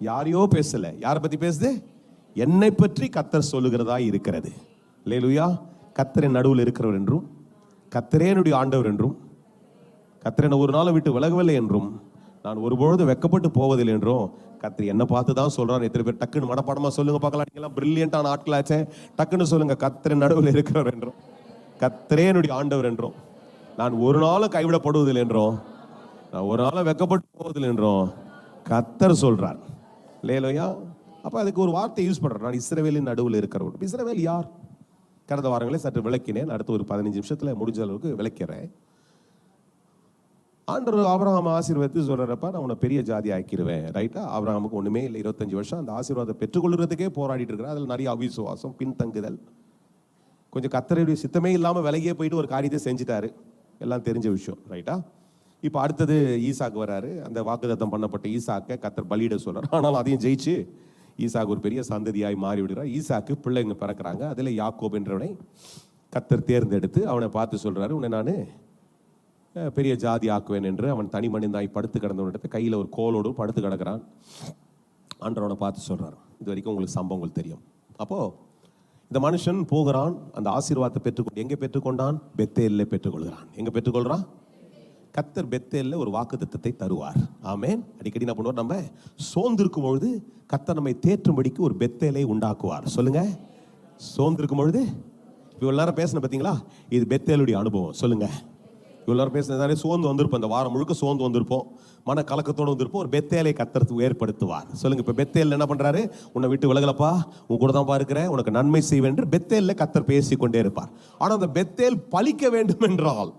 யாரையோ பேசல. யாரை பத்தி பேசுது? என்னை பற்றி கர்த்தர் சொல்லுகிறதா இருக்கிறது. அல்லேலூயா. கர்த்தரின் நடுவில் இருக்கிறவர் என்றும், கர்த்தரே என்னுடைய ஆண்டவர் என்றும், கர்த்தர் என்னை ஒரு நாளை விட்டு விலகவில்லை என்றும், நான் ஒருபொழுது வெக்கப்பட்டு போவதில்லை என்றும் கர்த்தர் என்ன பார்த்து தான் சொல்றாரு. எத்தனை பேர் டக்குன்னு மனப்பாடமா சொல்லுங்க பார்க்கலாம். நீங்க எல்லாம் பிரில்லியன்டான ஆட்களாச்சே, டக்குன்னு சொல்லுங்க, கர்த்தரின் நடுவில் இருக்கிறவர் என்றும், கர்த்தரே என்னுடைய ஆண்டவர் என்றும், நான் ஒரு நாளும் கைவிடப்படுவதில்லை என்றும், நான் ஒரு நாளும் வெக்கப்பட்டு போவதில்லை என்றும் கர்த்தர் சொல்றார். அல்லேலூயா. அப்போ அதுக்கு ஒரு வார்த்தை யூஸ் பண்ணுறேன், நான் இஸ்ரவேலின் நடுவில் இருக்கிறவன். இஸ்ரவேல் யார்? கடந்த வாரங்களே சற்று விளக்கினேன். அடுத்த ஒரு 15 நிமிஷத்தில் முடிஞ்ச அளவுக்கு விளக்கிறேன். ஆண்டவர் ஆபிரகாம் ஆசீர்வாதத்தை சொல்கிறப்ப நான் உன்னை பெரிய ஜாதி ஆக்கிடுவேன். ரைட்டா? ஆபிரகாமுக்கு ஒன்றுமே இல்லை, 25 வருஷம் அந்த ஆசீர்வாதத்தை பெற்றுக்கொள்கிறதுக்கே போராடிட்டு இருக்கிறார். அதில் நிறைய அவிசுவாசம், பின்தங்குதல், கொஞ்சம் கர்த்தருடைய சித்தமே இல்லாமல் விலகியே போயிட்டு ஒரு காரியத்தை செஞ்சுட்டாரு. எல்லாம் தெரிஞ்ச விஷயம். ரைட்டா? இப்போ அடுத்தது ஈசாக்கு வராரு. அந்த வாக்குத்தத்தம் பண்ணப்பட்ட ஈசாக்கை கர்த்தர் பலியிட சொல்றார். ஆனால் அதையும் ஜெயிச்சு ஈசாக்கு ஒரு பெரிய சந்ததியாய் மாறி விடுறார். ஈசாக்கு பிள்ளைங்க பிறக்கிறாங்க. அதில் யாக்கோப் என்றவனை கர்த்தர் தேர்ந்தெடுத்து அவனை பார்த்து சொல்றாரு, உன்னை நான் பெரிய ஜாதி ஆக்குவேன் என்று. அவன் தனி மனிதனாய் படுத்து கிடந்தவனிடத்தை கையில் ஒரு கோலோடு படுத்து கிடக்கிறான். ஆண்டவனை பார்த்து சொல்றாரு. இது வரைக்கும் உங்களுக்கு சம்பவங்கள் தெரியும். அப்போ இந்த மனுஷன் போகிறான், அந்த ஆசீர்வாதத்தை பெற்றுக்கொண்டு எங்கே பெற்றுக்கொண்டான்? பெத்தேலில் பெற்றுக்கொள்கிறான். எங்கே பெற்றுக்கொள்றான்? கர்த்தர் பெத்தேலில் ஒரு வாக்குத்தத்தத்தை தருவார். ஆமென். அடிக்கடி என்ன பண்ணுவார்? நம்ம சோர்ந்திருக்கும் பொழுது கர்த்தர் நம்மை தேற்றும்படிக்கு ஒரு பெத்தேலை உண்டாக்குவார். சொல்லுங்க. சோர்ந்திருக்கும் பொழுது இவ்வளவு நேரம் பேசின பார்த்தீங்களா? இது பெத்தேலுடைய அனுபவம். சொல்லுங்க. இவ்வளவு நேரம் பேசினதாலே சோர்ந்து வந்திருப்போம். இந்த வாரம் முழுக்க சோர்ந்து வந்திருப்போம், மன கலக்கத்தோடு வந்திருப்போம். ஒரு பெத்தேலை கர்த்தர் ஏற்படுத்துவார். சொல்லுங்க. இப்போ பெத்தேல் என்ன பண்றாரு? உன்னை விட்டு விலகலப்பா, உன் கூட தான் இருக்கிறேன், உனக்கு நன்மை செய்வேன் என்று பெத்தேல்ல கர்த்தர் பேசி கொண்டே இருப்பார். ஆனால் அந்த பெத்தேல் பலிக்க வேண்டும் என்றால்,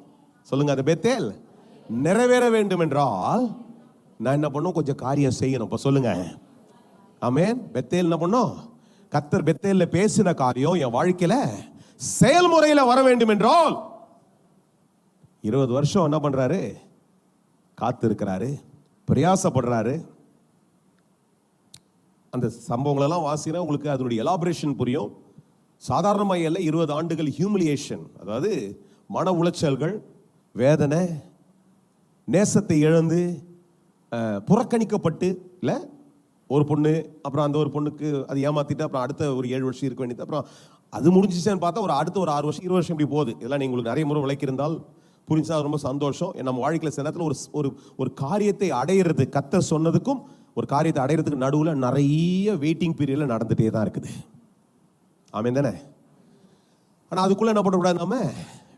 சொல்லுங்க, அந்த பெத்தேல் நிறைவேற வேண்டும் என்றால் நான் என்ன பண்ணும்? கொஞ்சம் காரியம் செய்யணும். இப்போ சொல்லுங்க. ஆமென். பெத்தேல் என்ன பண்ணும்? கர்த்தர் பெத்தேல்ல பேசின காரியம் என் வாழ்க்கையில செயல்முறையில வர வேண்டும் என்றால் 20 வருஷம் என்ன பண்றாரு? காத்து இருக்கிறாரு, பிரயாசப்படுறாரு. அந்த சம்பவங்களெல்லாம் வாசினா உங்களுக்கு அதனுடைய எலாபரேஷன் புரியும். சாதாரணமாக இல்லை. 20 ஆண்டுகள் ஹியூமிலியேஷன், அதாவது மன உளைச்சல்கள், வேதனை, நேசத்தை இழந்து, புறக்கணிக்கப்பட்டு, இல்லை ஒரு பொண்ணு, அப்புறம் அந்த ஒரு பொண்ணுக்கு அது ஏமாத்திட்டு அப்புறம் அடுத்த ஒரு 7 வருஷம் இருக்க வேண்டியது. அப்புறம் அது முடிஞ்சிச்சேன்னு பார்த்தா ஒரு அடுத்த ஒரு 6 வருஷம் 20 வருஷம் இப்படி போகுது. இதெல்லாம் நீங்கள் உங்களுக்கு நிறைய முறை விளக்கியிருந்தால் புரிஞ்சா ரொம்ப சந்தோஷம். நம்ம வாழ்க்கையில் சில நேரத்தில் ஒரு ஒரு காரியத்தை அடையிறது, கர்த்தர் சொன்னதுக்கும் ஒரு காரியத்தை அடையிறதுக்கு நடுவில் நிறைய வெயிட்டிங் பீரியடில் நடந்துகிட்டே தான் இருக்குது. ஆமென் தானே? ஆனால் அதுக்குள்ளே என்ன பண்ணக்கூடாது? நம்ம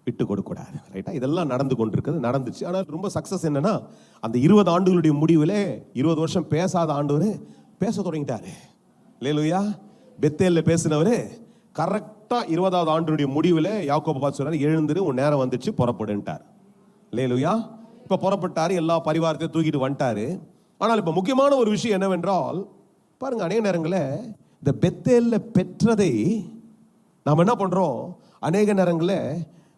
விட்டு கொடுக்கூடாது. ரைட்டா? இதெல்லாம் நடந்து கொண்டிருக்குது, நடந்துச்சு. ஆனால் ரொம்ப சக்ஸஸ் என்னன்னா, அந்த 20 ஆண்டுகளுடைய முடிவில் 20 வருஷம் பேசாத ஆண்டவர் பேச தொடங்கிட்டாரு. அல்லேலூயா. பெத்தேல்ல பேசினவர் கரெக்டாக 20வது ஆண்டுடைய முடிவில் யாக்கோபை பார்த்து சொல்றாரு, எழுந்துரு, உன் நேரம் வந்துச்சு, புறப்படுன்ட்டார். அல்லேலூயா. இப்போ புறப்பட்டாரு, எல்லா பரிவாரத்தையும் தூக்கிட்டு வந்துட்டாரு. ஆனால் இப்போ முக்கியமான ஒரு விஷயம் என்னவென்றால், பாருங்க, அநேக நேரங்களில் இந்த பெத்தேல்ல பெற்றதை நாம் என்ன பண்றோம்? அநேக நேரங்களில்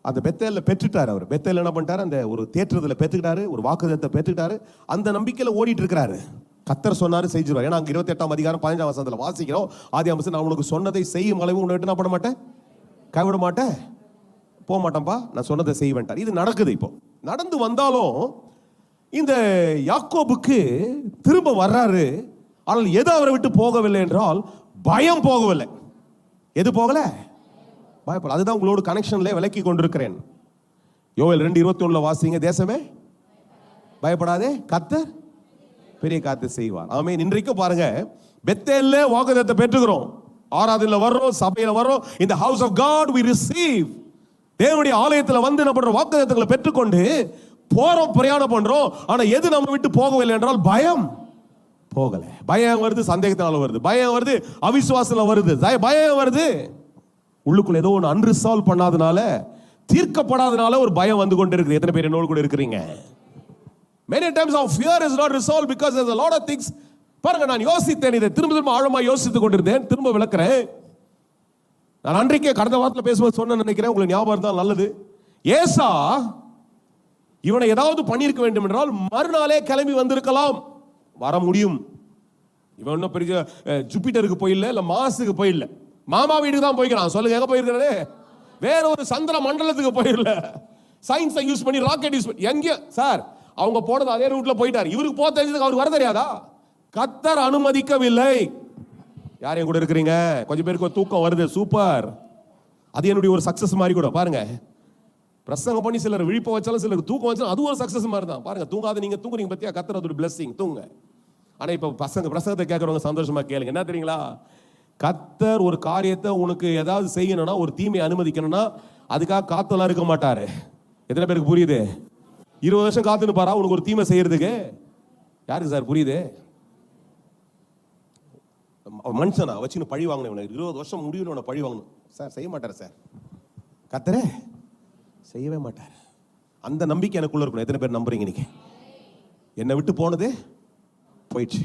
அந்த பெத்தேல்ல பெற்றுட்டார். அவர் பெத்தேல் என்ன பண்ணிட்டாரு? அந்த ஒரு தேற்றத்தில் பெற்றுக்கிட்டாரு, ஒரு வாக்குத்தத்தத்தை பெற்றுக்கிட்டாரு. அந்த நம்பிக்கையில் ஓடிட்டு இருக்கிறாரு. கர்த்தர் சொன்னாரு, செஞ்சிருவார். ஏன்னா 28ஆம் அதிகாரம் 15ஆம் வசனத்துல வாசிக்கிறோம். ஆதியாகமத்தில், நான் உனக்கு சொன்னதை செய்யும் அளவு உன்னை விட்டு நான் பண்ண மாட்டேன், கைவிட மாட்டேன், போக மாட்டேன்ப்பா, நான் சொன்னதை செய்வேன்ட்டார். இது நடக்குது. இப்போ நடந்து வந்தாலும் இந்த யாக்கோபுக்கு திரும்ப வர்றாரு. ஆனால் எது அவரை விட்டு போகவில்லை என்றால் பயம் போகவில்லை. எது போகல? பயப்பட. அதுதான் உங்களோட கனெக்ஷன்ல விளக்கி கொண்டிருக்கிறேன். யோவேல் 2:21 வாசிங்க. தேசமே பயப்படாதே, கர்த்தர் பெரிய காத்து செய்வார். ஆமென். இன்றைக்கு பாருங்க, பெத்தேல்ல வாக்குத்தத்தத்தை பெற்றுகிறோம், ஆராதனையில வர்றோம், சபையில வர்றோம். இந்த house of God we receive. தேவனுடைய ஆலயத்தில் வந்து என்ன பண்றோம்? வாக்குத்தத்தங்களை பெற்றுக்கொண்டு போறோம், பிரயாணம் பண்றோம். ஆனா எது நம்ம விட்டு போகவில்லை என்றால் பயம் போகல. பயம் வருது, சந்தேகத்தினால வருது, பயம் வருது, அவிசுவாசத்துல வருது, பயம் வருது. உள்ளுக்குள்ள ஏதோ ஒன்று அன்ரிசால்வ் பண்ணாதனால, தீர்க்கப்படாதனால ஒரு பயம் வந்து கொண்டு இருக்குது. எத்தனை பேர் என்னோடு கூட இருக்கிறீங்க? Many times our fear is not resolved because there's a lot of things. பாருங்க, நான் யோசித்தேன், இதை திரும்ப திரும்ப ஆழமாக யோசித்துக் கொண்டிருந்தேன். திரும்ப விளக்குறேன். நான் அன்றைக்கே கடந்த வாரத்தில் பேசும்போது சொன்ன நினைக்கிறேன், உங்களுக்கு ஞாபகம் இருந்தால் நல்லது. ஏசா இவனை ஏதாவது பண்ணியிருக்க வேண்டும் என்றால் மறுநாளே கிளம்பி வந்திருக்கலாம், வர முடியும். இவன் இன்னும் பெரிய ஜூபிட்டருக்கு போயில்ல, இல்ல மாசுக்கு போயில்ல, மாமா வீட்டுக்கு தான் போய்க்கிறான். சொல்லுங்க, எங்க போயிருக்காரு? வேற ஒரு சந்திர மண்டலத்துக்கு போயிடல. சயின்ஸை யூஸ் பண்ணி, ராக்கெட் யூஸ் பண்ணி, எங்க சார் அவங்க போனது அதே ரூட்ல போயிட்டார். இவருக்கு போக தெரிஞ்சதுக்கு அவருக்கு வர தெரியாதா? கர்த்தர் அனுமதிக்கவில்லை. யாரையும் கூட இருக்கிறீங்க? கொஞ்சம் பேருக்கு ஒரு தூக்கம் வருது, சூப்பர். அது என்னுடைய ஒரு சக்சஸ் மாதிரி கூட. பாருங்க, பிரசங்கம் பண்ணி சிலர் விழிப்ப வச்சாலும் சிலருக்கு தூக்கம் வச்சாலும் அது ஒரு சக்சஸ் மாதிரி தான். பாருங்க, தூங்காத நீங்க தூங்குறீங்க பத்தியா, கர்த்தர் அது ஒரு பிளெஸிங், தூங்க. ஆனா இப்ப பிரசங்கத்தை கேட்கறவங்க சந்தோஷமா கேளுங்க. என்ன தெரியுங்களா? கர்த்தர் ஒரு காரியத்தை உனக்கு ஏதாவது செய்யணும்னா, ஒரு தீமையை அனுமதிக்கணும்னா, அதுக்காக காத்தெல்லாம் இருக்க மாட்டாரு. எத்தனை பேருக்கு புரியுது? 20 வருஷம் காத்துன்னு பாரா உனக்கு ஒரு தீமை செய்யறதுக்கு. யாருக்கு சார் புரியுது? மனுஷனா வச்சுன்னு பழி வாங்கினேன், 20 வருஷம் முடியல உன பழி வாங்கணும் சார். செய்ய மாட்டார் சார், கர்த்தரே செய்யவே மாட்டார். அந்த நம்பிக்கை எனக்குள்ள இருக்கணும். எத்தனை பேர் நம்புறீங்க? இன்னைக்கு என்னை விட்டு போனது போயிடுச்சு,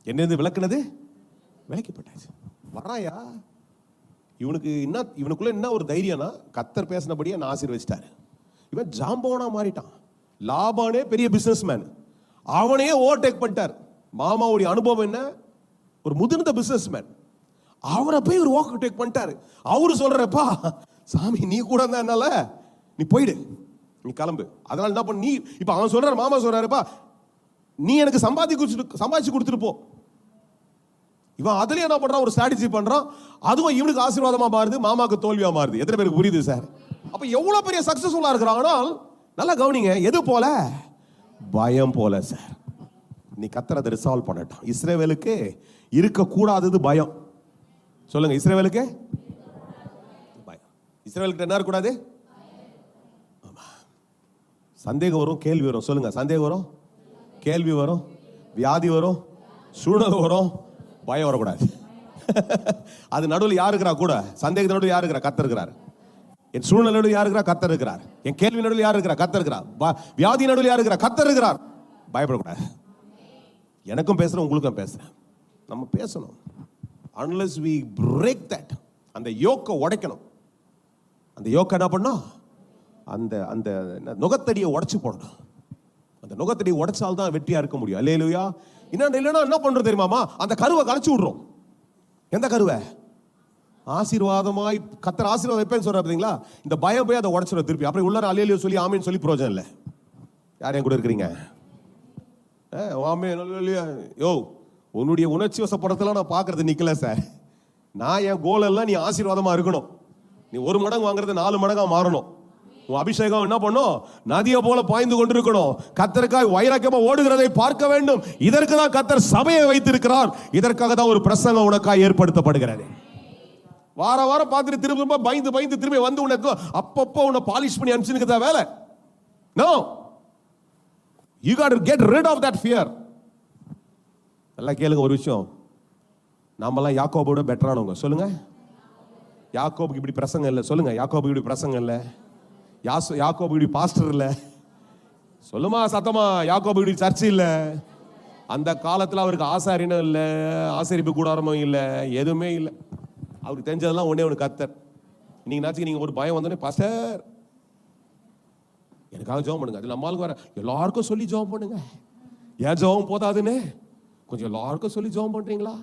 என்ன விளக்குனது விளக்கப்பட்டாச்சு. வராயா இவனுக்கு என்ன, இவனுக்குள்ள என்ன ஒரு தைரியம்னா, கர்த்தர் பேசினபடியே நான் ஆசீர்வதிச்சிட்டாரு. இவன் ஜாம்பவனா மாறிட்டான். லாபானே பெரிய பிசினஸ் மேன், அவனையே ஓவர்டேக் பண்ணிட்டார். மாமாவுடைய அனுபவம் என்ன, ஒரு முதிர்ந்த பிசினஸ் மேன், அவரை போய் ஒரு ஓவர்டேக் பண்ணிட்டாரு. அவரு சொல்றப்பா, சாமி நீ கூட இருந்தால நீ போயிடு, நீ கிளம்பு. அதனால என்ன பண்ண, நீ இப்ப அவன் சொல்றாரு, மாமா சொல்றாருப்பா, நீ எனக்கு சம்பாதிச்சு கொடுத்துட்டு போ. இவன் அதுலயே என்ன பண்றான், ஒரு ஸ்ட்ராட்டஜி பண்றான். அதுவும் இவனுக்கு ஆசீர்வாதமா மாறுது, மாமாக்கு தோல்வியா மாறுது. எத்தனை பேருக்கு புரியுது சார்? அப்ப எவ்வளவு பெரிய சக்சஸ்ஃபுல்லா இருக்கிறான். ஆனால் நல்லா கவனிங்க, எது போல? பயம் போல சார். நீ கர்த்தர் ரிசால்வ் பண்ணட்டும். இஸ்ரவேலுக்கு இருக்க கூடாதது பயம். சொல்லுங்க, இஸ்ரவேலுக்கு பயம். இஸ்ரவேலுக்கு என்ன இருக்கக்கூடாது? சந்தேகம் வரும், கேள்வி வரும். சொல்லுங்க, சந்தேகம் வரும், கேள்வி வரும், வியாதி வரும், சூழ்நிலை வரும், பயம் வரக்கூடாது. அது நடுவில் யாரு இருக்கிறா? கூட சந்தேகத்து நடுவில் யாரு இருக்கிறா? கர்த்தர் இருக்கிறார். என் சூழ்நிலை நடுவில் யாரு இருக்கிறா? கர்த்தர் இருக்கிறார். என் கேள்வி நடுவில் யாரு இருக்கிறா? கர்த்தர் இருக்கிறார். வியாதி நடுவில் யாரு இருக்கிறா? கர்த்தர் இருக்கிறார். பயப்படக்கூடாது. எனக்கும் பேசுறேன், உங்களுக்கும் பேசுறேன். நம்ம பேசணும். unless we break that, அந்த யோக்கை உடைக்கணும். அந்த யோக்கை என்ன பண்ணணும்? அந்த அந்த நுகத்தடியை உடைச்சு போடணும். அந்த நுகத்தடியை உடைச்சால்தான் வெற்றியா இருக்க முடியும். அல்லேலூயா. இல்லைன்னா என்ன பண்றது தெரியுமாமா? அந்த கருவை கலைச்சு விடுறோம். எந்த கருவை? ஆசீர்வாதமாய் கர்த்தர் ஆசீர்வாதம் வைப்பேன்னு சொல்ற பார்த்தீங்களா? இந்த பயம் போய் அதை உடைச்சிடும் திருப்பி. அப்புறம் உள்ளார அல்லேலூயா சொல்லி ஆமேன்னு சொல்லி பிரயோஜனம் இல்லை. யார் என் கூட இருக்கிறீங்க? ஆமேன் அல்லேலூயா. யோ, உன்னுடைய உணர்ச்சி வசப்படுறதுலாம் நான் பார்க்கறது நிக்கல சார். நான் என் கோல் எல்லாம் நீ ஆசீர்வாதமா இருக்கணும். நீ 1 மடங்கு வாங்குறது 4 மடங்கா மாறணும். உன் அபிஷேகம் என்ன பண்ணும்? நதியை போல பாய்ந்து கொண்டிருக்கணும். கர்த்தருக்காய் வைராக்கியமா ஓடுகிறதை பார்க்க வேண்டும். இதற்கு தான் கர்த்தர் சபையை வைத்திருக்கிறார். இதற்காக தான் ஒரு பிரசங்கம் உனக்காய் ஏற்படுத்தப்படுகிறது. வார வாரம் பார்த்துட்டு திரும்ப பயந்து திரும்பி வந்து உனக்கு அப்பப்போ உன்னை பாலிஷ் பண்ணி அனுப்பிச்சுக்கிறதா வேலை? No, you got to get rid of that fear. நல்லா கேளுங்க ஒரு விஷயம். நாமெல்லாம் யாக்கோபோட பெட்டரானவங்க. சொல்லுங்க, யாக்கோபுக்கு இப்படி பிரசங்கம் இல்லை. சொல்லுங்க, யாக்கோபுக்கு இப்படி பிரசங்கம் இல்லை. யாக்கோபு இப்படி பாஸ்டர் இல்ல. சொல்லுமா சத்தமா, யாக்கோபு இப்படி சர்ச் இல்ல. அந்த காலத்துல அவருக்கு ஆசாரியனும் இல்ல, ஆசரிப்பு கூடாரமும் இல்ல, எதுவுமே இல்ல. அவருக்கு தெரிஞ்சதெல்லாம் ஒண்ணே ஒன்று, கர்த்தர். இன்னைக்கு நீங்க ஒரு பயம் வந்தோடனே, பாஸ்டர் எனக்காக ஜெபம் பண்ணுங்க. அது நம்மளுக்கு வர எல்லாருக்கும் சொல்லி ஜெபம் பண்ணுங்க. ஏன் ஜெபம் போதாதுன்னு கொஞ்சம் எல்லாருக்கும் சொல்லி ஜெபம் பண்றீங்களா?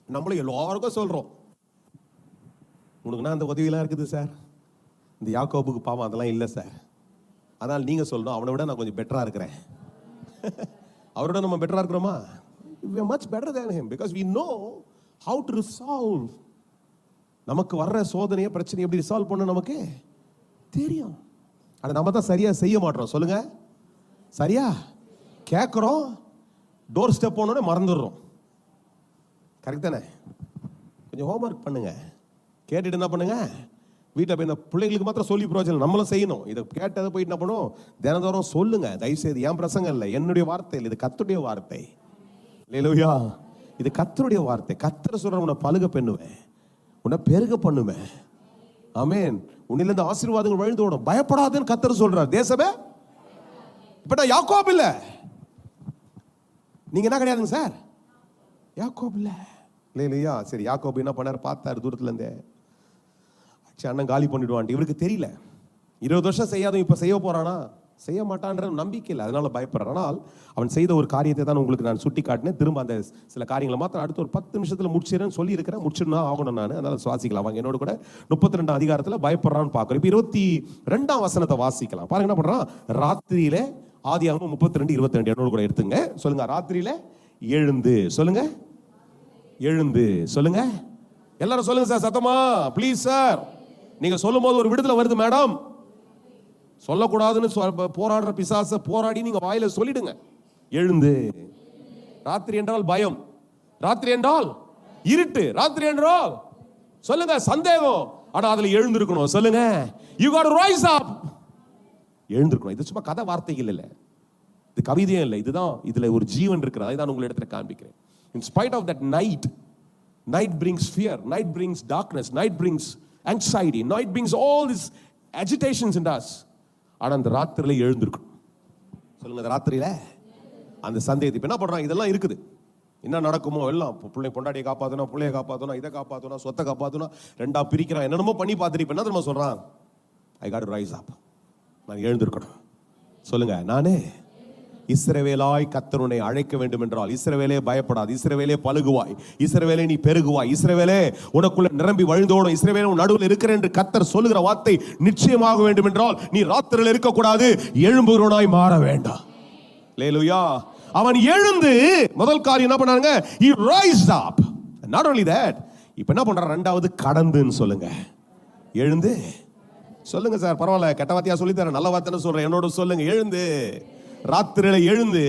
நம்மளும் எல்லாருக்கும் சொல்றோம். உனக்குன்னா அந்த உதவியெல்லாம் இருக்குது சார். இந்த யாக்கோபுக்கு பாவம் அதெல்லாம் இல்லை சார். அதனால் நீங்கள் சொல்லணும், அவனை விட நான் கொஞ்சம் பெட்டராக இருக்கிறேன். அவரோட நம்ம பெட்டராக இருக்கிறோமா? we are much better than him because we know how to resolve. நமக்கு வர்ற சோதனையை, பிரச்சனை எப்படி ரிசால்வ் பண்ண நமக்கு தெரியும். அதை நம்ம தான் சரியாக செய்ய மாட்டோம். சொல்லுங்க, சரியா கேட்குறோம், டோர் ஸ்டெப் போனோடனே மறந்துடுறோம். கரெக்ட் தானே? கொஞ்சம் ஹோம்ஒர்க் பண்ணுங்க. கேட்டுட்டு என்ன பண்ணுங்க, வீட்டில் போய் இந்த பிள்ளைங்களுக்கு மாத்திரம் சொல்லி பிரயோஜனம், நம்மளும் செய்யணும். இதை கேட்டதை போயிட்டு என்ன பண்ணுவோம், தினந்தோறும் சொல்லுங்க. தயவுசெய்து என் பிரசங்கம் இல்லை, என்னுடைய வார்த்தை இல்லை, இது கர்த்தருடைய வார்த்தை. அல்லேலூயா. இது கர்த்தருடைய வார்த்தை. கர்த்தர் சொல்ற, உன்னை பலுக பண்ணுவேன், உன்னை பெருக பண்ணுவேன். ஆமென். உன்னிலிருந்து ஆசீர்வாதங்கள் வழிந்து ஓடும், பயப்படாதுன்னு கர்த்தர் சொல்றார். தேசமே இப்ப நான் யாக்கோபு இல்ல. நீங்க என்ன கிடையாதுங்க சார்? யாக்கோபு இல்ல. அல்லேலூயா. சரி, யாக்கோபு என்ன பண்ணார்? பார்த்தார் தூரத்துல இருந்தே, அண்ணன் காலி பண்ணிடுவான். இவருக்கு தெரியல, 20 வருஷம் செய்யாதவன் இப்ப செய்ய போறானா, செய்ய மாட்டான்ற நம்பிக்கை இல்லை, அதனால பயப்படுறான். ஆனால் அவன் செய்த ஒரு காரியத்தை தான் உங்களுக்கு நான் சுட்டி காட்டினேன். திரும்ப அந்த சில காரியங்களை மாத்திரம் அடுத்த ஒரு 10 நிமிஷத்துல முடிச்சிடறேன்னு சொல்லி இருக்கிறேன். முடிச்சிடணும் ஆகணும் நான். அதனால சுவாசிக்கலாம் வாங்க என்னோட கூட. 32 அதிகாரத்துல பயப்படுறான்னு பார்க்கிறோம். இப்ப 22 வசனத்தை வாசிக்கலாம் பாருங்க. என்ன பண்றான்? ராத்திரியில, ஆதியாகமம் 32:22 என்னோட கூட எடுத்துங்க. சொல்லுங்க, ராத்திரியில எழுந்து. சொல்லுங்க, எழுந்து. சொல்லுங்க, எல்லாரும் சொல்லுங்க சார் சத்தமா, ப்ளீஸ் சார். நீங்க சொல்லும் போது ஒரு விடுதலை வருது மேடம். சொல்லக்கூடாதுன்னு போராடுற பிசாச போராடி நீங்க வாயில சொல்லிடுங்க. எழுந்து. ராத்திரி என்றால் பயம், ராத்திரி என்றால் இருட்டு, ராத்திரி என்றால் சொல்லுங்க சந்தேகம். ஆனா அதுல எழுந்திருக்கணும். சொல்லுங்க, you got to rise up. எழுந்திருக்கணும். இது சும்மா கதை வார்த்தைகள் இல்லை, இது கவிதையும் இல்லை, இதுதான் இதுல ஒரு ஜீவன் இருக்கிறது. அதை தான் உங்களை இடத்துல காண்பிக்கிறேன். In spite of that night brings fear, night brings darkness, night brings anxiety, night brings all these agitations in us. ஆனா அந்த ராத்திரியில எழுந்திருக்கணும். சொல்லுங்க, அந்த ராத்திரியில அந்த சந்தேகத்தை இப்ப என்ன பண்றாங்க, இதெல்லாம் இருக்குது, என்ன நடக்குமோ எல்லாம், பிள்ளை பொண்டாட்டியை காப்பாற்றணும், பிள்ளைய காப்பாற்றணும், இதை காப்பாற்றணும், சொத்தை காப்பாற்றணும், ரெண்டா பிரிக்கிறான், என்னென்னமோ பண்ணி பார்த்துட்டு இப்ப என்ன தெரியுமா சொல்றான், ஐ காட் டு ரைஸ் அப், நான் எழுந்திருக்கணும். சொல்லுங்க, நானே இஸ்ரவேலாய் கர்த்தர் உன்னை அழைக்க வேண்டும் என்றால், இஸ்ரவேலே பயப்படாது, இஸ்ரவேலே பலுகுவாய், இஸ்ரவேலே நீ பெருகுவாய், இஸ்ரவேலே உனக்குள்ள நிரம்பி வழிந்தோடும், இஸ்ரவேலே உன் நடுவில் இருக்கிற என்று கர்த்தர் சொல்லுகிற வார்த்தை நிச்சயமாக வேண்டும் என்றால், நீ ராத்திரியில் இருக்கக்கூடாது, எழும்புகிறவனாய் மாற வேண்டாம். அல்லேலூயா. அவன் எழுந்து முதல் காரியம் என்ன பண்ணாங்க, he rised up. Not only that, இப்ப என்ன பண்றான், ரெண்டாவது கடந்துன்னு சொல்லுங்க, எழுந்து. சொல்லுங்க சார், பரவாயில்ல, கெட்ட வார்த்தையா சொல்லி தரேன், நல்ல வார்த்தை சொல்றேன், என்னோட சொல்லுங்க, எழுந்து. ராத்திரியில எழுந்து